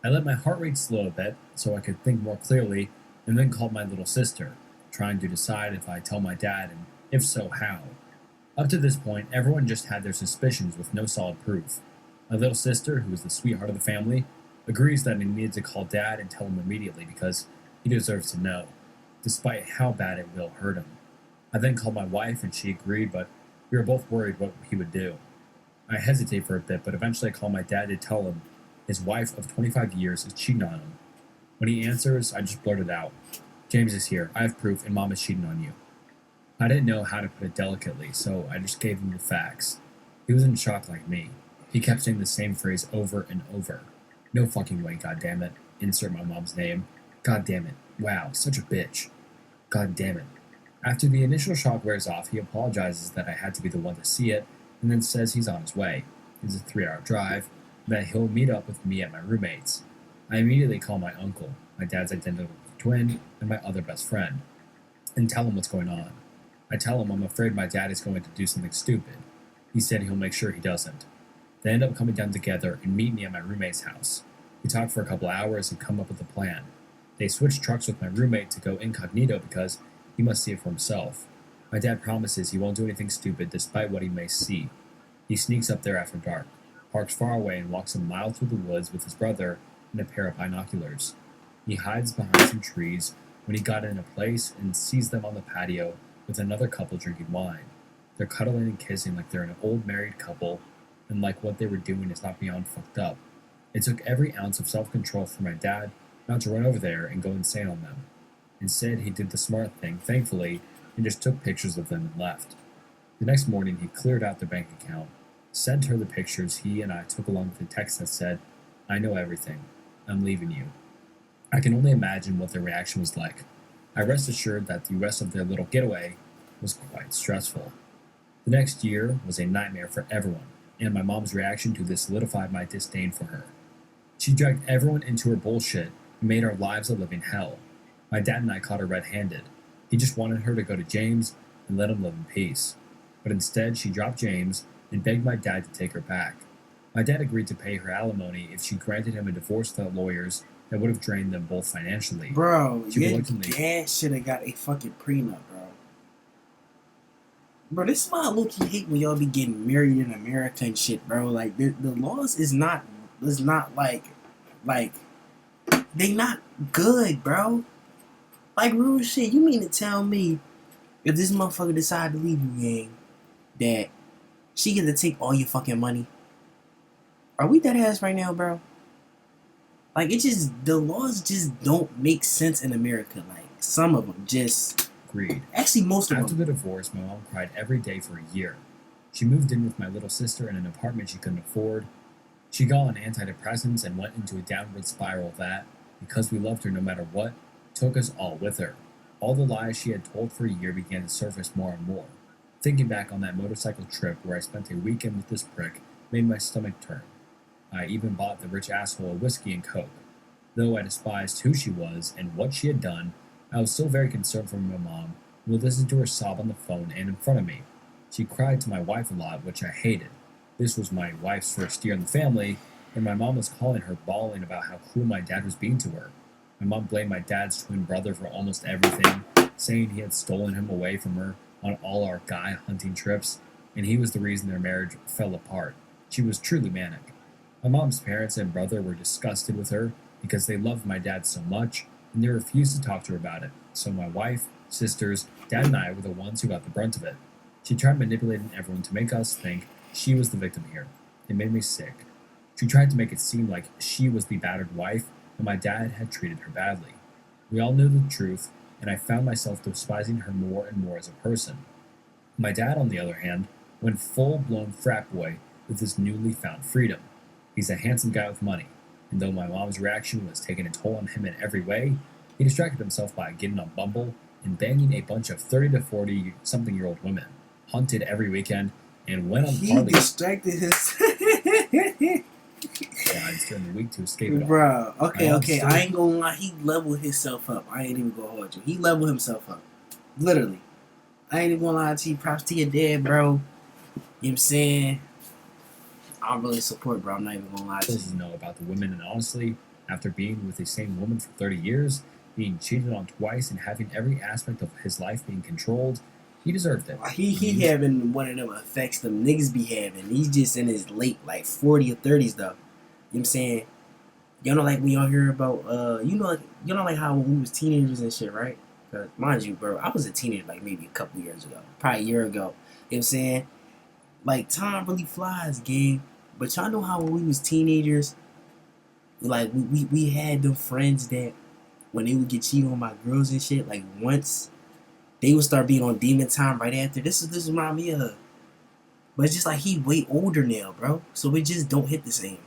I let my heart rate slow a bit so I could think more clearly and then called my little sister, trying to decide if I tell my dad and if so, how. Up to this point, everyone just had their suspicions with no solid proof. My little sister, who is the sweetheart of the family, agrees that I needed to call dad and tell him immediately because he deserves to know, despite how bad it will hurt him. I then called my wife and she agreed, but we were both worried what he would do. I hesitate for a bit, but eventually I call my dad to tell him his wife of 25 years is cheating on him. When he answers, I just blurted out, "James is here. I have proof, and Mom is cheating on you." I didn't know how to put it delicately, so I just gave him the facts. He was in shock like me. He kept saying the same phrase over and over. "No fucking way, goddammit. Insert my mom's name. Goddammit. Wow, such a bitch. Goddammit." After the initial shock wears off, he apologizes that I had to be the one to see it, and then says he's on his way. It's a 3-hour drive, and that he'll meet up with me at my roommate's. I immediately call my uncle, my dad's identical twin, and my other best friend, and tell him what's going on. I tell him I'm afraid my dad is going to do something stupid. He said he'll make sure he doesn't. They end up coming down together and meet me at my roommate's house. We talk for a couple hours and come up with a plan. They switch trucks with my roommate to go incognito because he must see it for himself. My dad promises he won't do anything stupid despite what he may see. He sneaks up there after dark, parks far away and walks a mile through the woods with his brother and a pair of binoculars. He hides behind some trees when he got in a place and sees them on the patio with another couple drinking wine. They're cuddling and kissing like they're an old married couple, and like what they were doing is not beyond fucked up. It took every ounce of self-control for my dad not to run over there and go insane on them. Instead, he did the smart thing, thankfully, and just took pictures of them and left. The next morning, he cleared out their bank account, sent her the pictures he and I took along with a text that said, "I know everything. I'm leaving you." I can only imagine what their reaction was like. I rest assured that the rest of their little getaway was quite stressful. The next year was a nightmare for everyone, and my mom's reaction to this solidified my disdain for her. She dragged everyone into her bullshit and made our lives a living hell. My dad and I caught her red-handed. He just wanted her to go to James and let him live in peace. But instead, she dropped James and begged my dad to take her back. My dad agreed to pay her alimony if she granted him a divorce without lawyers that would have drained them both financially. Bro, She your reluctantly- dad should have got a fucking prenup, bro. Bro, this is why I low-key hate when y'all be getting married in America and shit, bro. Like, the laws is not like, they not good, bro. Like, real shit, you mean to tell me if this motherfucker decide to leave you, gang, that she get to take all your fucking money? Are we dead ass right now, bro? Like, the laws just don't make sense in America. Like, some of them just, Agreed. actually most of After them. the divorce, my mom cried every day for a year. She moved in with my little sister in an apartment she couldn't afford. She got on antidepressants and went into a downward spiral that, because we loved her no matter what, took us all with her. All the lies she had told for a year began to surface more and more. Thinking back on that motorcycle trip where I spent a weekend with this prick made my stomach turn. I even bought the rich asshole a whiskey and coke. Though I despised who she was and what she had done, I was still very concerned for my mom and would listen to her sob on the phone and in front of me. She cried to my wife a lot, which I hated. This was my wife's first year in the family, and my mom was calling her bawling about how cruel my dad was being to her. My mom blamed my dad's twin brother for almost everything, saying he had stolen him away from her on all our guy hunting trips, and he was the reason their marriage fell apart. She was truly manic. My mom's parents and brother were disgusted with her because they loved my dad so much, and they refused to talk to her about it. So my wife, sisters, dad, and I were the ones who got the brunt of it. She tried manipulating everyone to make us think she was the victim here. It made me sick. She tried to make it seem like she was the battered wife and my dad had treated her badly. We all knew the truth, and I found myself despising her more and more as a person. My dad, on the other hand, went full-blown frat boy with his newly found freedom. He's a handsome guy with money, and though my mom's reaction was taking a toll on him in every way, he distracted himself by getting on Bumble and banging a bunch of 30 to 40 something year old women, hunted every weekend, and went on He Harley distracted his. rides during the week to escape it all. Bro, okay, I okay. understand. I ain't gonna lie. He leveled himself up. I ain't even gonna hold you. He leveled himself up. Literally. I ain't even gonna lie to you. Props to your dad, bro. You know what I'm saying? I really support, bro. I'm not even gonna lie to you. Doesn't know about the women, and honestly, after being with the same woman for 30 years, being cheated on twice, and having every aspect of his life being controlled, he deserved it. He having one of them effects them niggas be having. He's just in his late, like, 40 or 30s, though. You know what I'm saying? You know, like, we all hear about, you know, like, how when we was teenagers and shit, right? Because, mind you, bro, I was a teenager, like, maybe a couple years ago. Probably a year ago. You know what I'm saying? Like, time really flies, gang. But y'all know how when we was teenagers, like, we had them friends that when they would get cheated on by girls and shit, like, once, they would start being on demon time right after. This remind me of her. But it's just like he way older now, bro. So it just don't hit the same.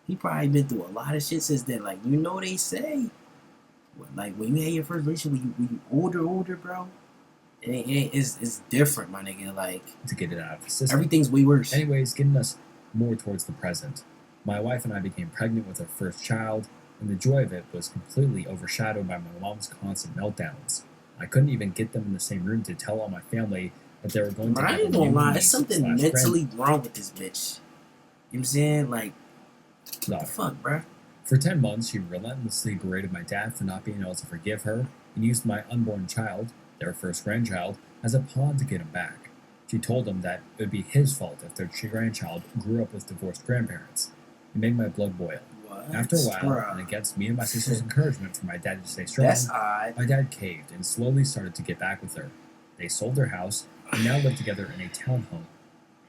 He probably been through a lot of shit since then. Like, you know they say, like, when you had your first relationship, when you older, bro, it's different, my nigga. Like, To get it out of the system. everything's way worse. Anyways, getting us more towards the present. My wife and I became pregnant with our first child, and the joy of it was completely overshadowed by my mom's constant meltdowns. I couldn't even get them in the same room to tell all my family that they were going to Bro, I have ain't a gonna new lie. niece It's something slash mentally wrong with this bitch. You know what I'm saying? Like, what the granddaughter. fuck, bro? For 10 months, she relentlessly berated my dad for not being able to forgive her and used my unborn child, their first grandchild, as a pawn to get him back. She told him that it would be his fault if their grandchild grew up with divorced grandparents. It made my blood boil. What? After a while, Bruh. and against me and my sister's encouragement for my dad to stay strong, That's odd. my dad caved and slowly started to get back with her. They sold their house and now live together in a townhome.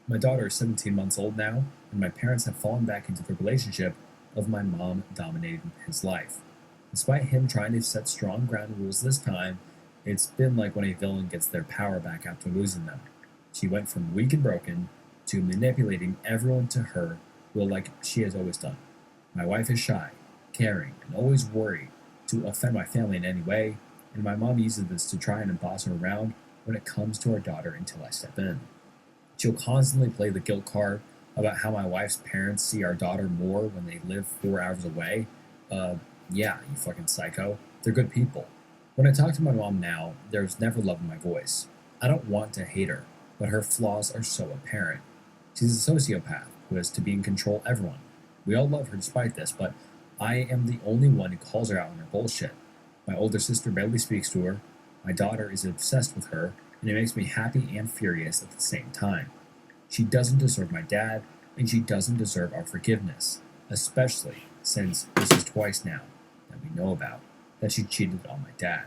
My daughter is 17 months old now, and my parents have fallen back into the relationship of my mom dominating his life. Despite him trying to set strong ground rules this time, it's been like when a villain gets their power back after losing them. She went from weak and broken to manipulating everyone to her will like she has always done. My wife is shy, caring, and always worried to offend my family in any way, and my mom uses this to try and boss her around when it comes to our daughter until I step in. She'll constantly play the guilt card about how my wife's parents see our daughter more when they live 4 hours away. Yeah, you fucking psycho. They're good people. When I talk to my mom now, there's never love in my voice. I don't want to hate her, but her flaws are so apparent. She's a sociopath who has to be in control of everyone. We all love her despite this, but I am the only one who calls her out on her bullshit. My older sister barely speaks to her. My daughter is obsessed with her, and it makes me happy and furious at the same time. She doesn't deserve my dad, and she doesn't deserve our forgiveness, especially since this is twice now that we know about that she cheated on my dad.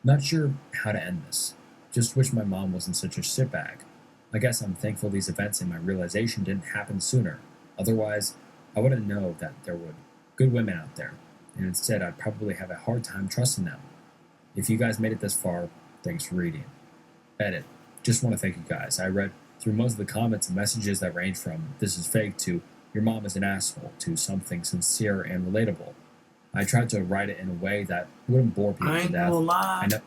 Not sure how to end this. Just wish my mom wasn't such a shitbag. I guess I'm thankful these events and my realization didn't happen sooner. Otherwise, I wouldn't know that there were good women out there, and instead I'd probably have a hard time trusting them. If you guys made it this far, thanks for reading. Edit. Just want to thank you guys. I read through most of the comments and messages that range from "this is fake" to "your mom is an asshole" to something sincere and relatable. I tried to write it in a way that wouldn't bore people I to ain't death. gonna lie. I know.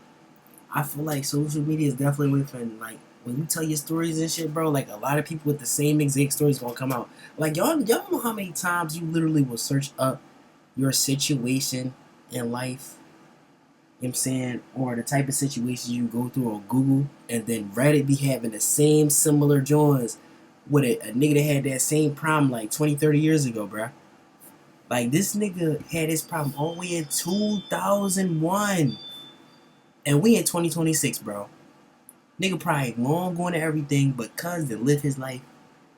I feel like social media is definitely with like when you tell your stories and shit, bro. Like a lot of people with the same exact stories gonna come out. Like y'all know how many times you literally will search up your situation in life. You know what what I'm saying, or the type of situations you go through on Google, and then Reddit be having the same similar joints with a nigga that had that same problem like 20, 30 years ago, bruh. Like, this nigga had this problem all the way in 2001. And we in 2026, bro. Nigga probably long going to everything, but cuz to live his life,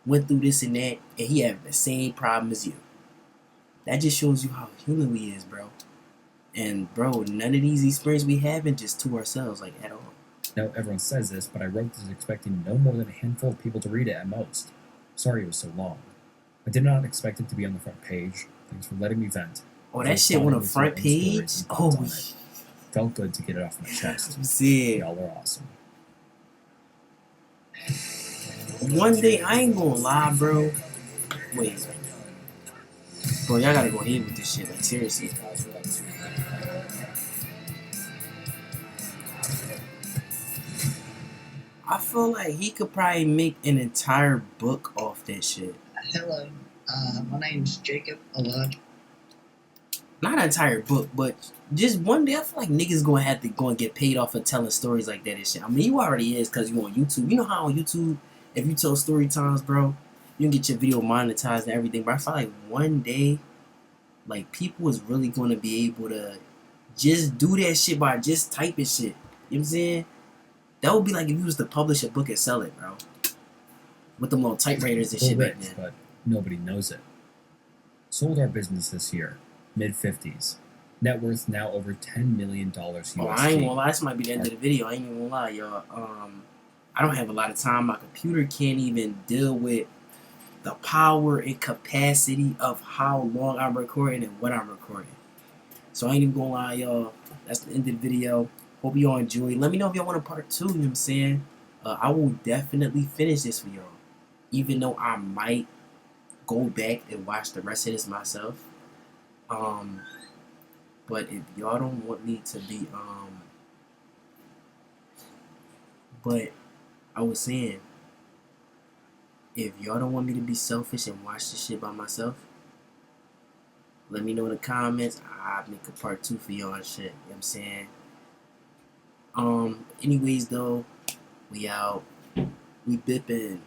went through this and that, and he had the same problem as you. That just shows you how human we is, bro. And bro, none of these experiences we haven't just to ourselves, like, at all. Now, everyone says this, but I wrote this expecting no more than a handful of people to read it at most. Sorry it was so long. I did not expect it to be on the front page. Thanks for letting me vent. Oh, that shit on the front page? Oh, felt good to get it off my chest. See, Y'all are awesome. one day, I ain't gonna lie, bro. Wait. Bro, y'all gotta go ahead with this shit, like, seriously. I feel like he could probably make an entire book off that shit. Hello, my name's Jacob Alad. Not an entire book, but just one day I feel like niggas gonna have to go and get paid off for telling stories like that and shit. I mean, you already is because you on YouTube. You know how on YouTube, if you tell story times, bro, you can get your video monetized and everything. But I feel like one day, like, people is really gonna be able to just do that shit by just typing shit. You know what I'm saying? That would be like if you was to publish a book and sell it, bro. With them little typewriters and shit back then. But nobody knows it. Sold our business this year, mid-50s. Net worth now over $10 million USD. Oh, I ain't gonna lie, this might be the end of the video. I ain't even gonna lie, y'all. I don't have a lot of time. My computer can't even deal with the power and capacity of how long I'm recording and what I'm recording. So I ain't even gonna lie, y'all. That's the end of the video. Hope y'all enjoy. Let me know if y'all want a part 2, you know what I'm saying? I will definitely finish this for y'all. Even though I might go back and watch the rest of this myself. But if y'all don't want me to be, but I was saying, if y'all don't want me to be selfish and watch this shit by myself, let me know in the comments. I'll make a part 2 for y'all and shit. You know what I'm saying? Anyways though, we out. We bipping.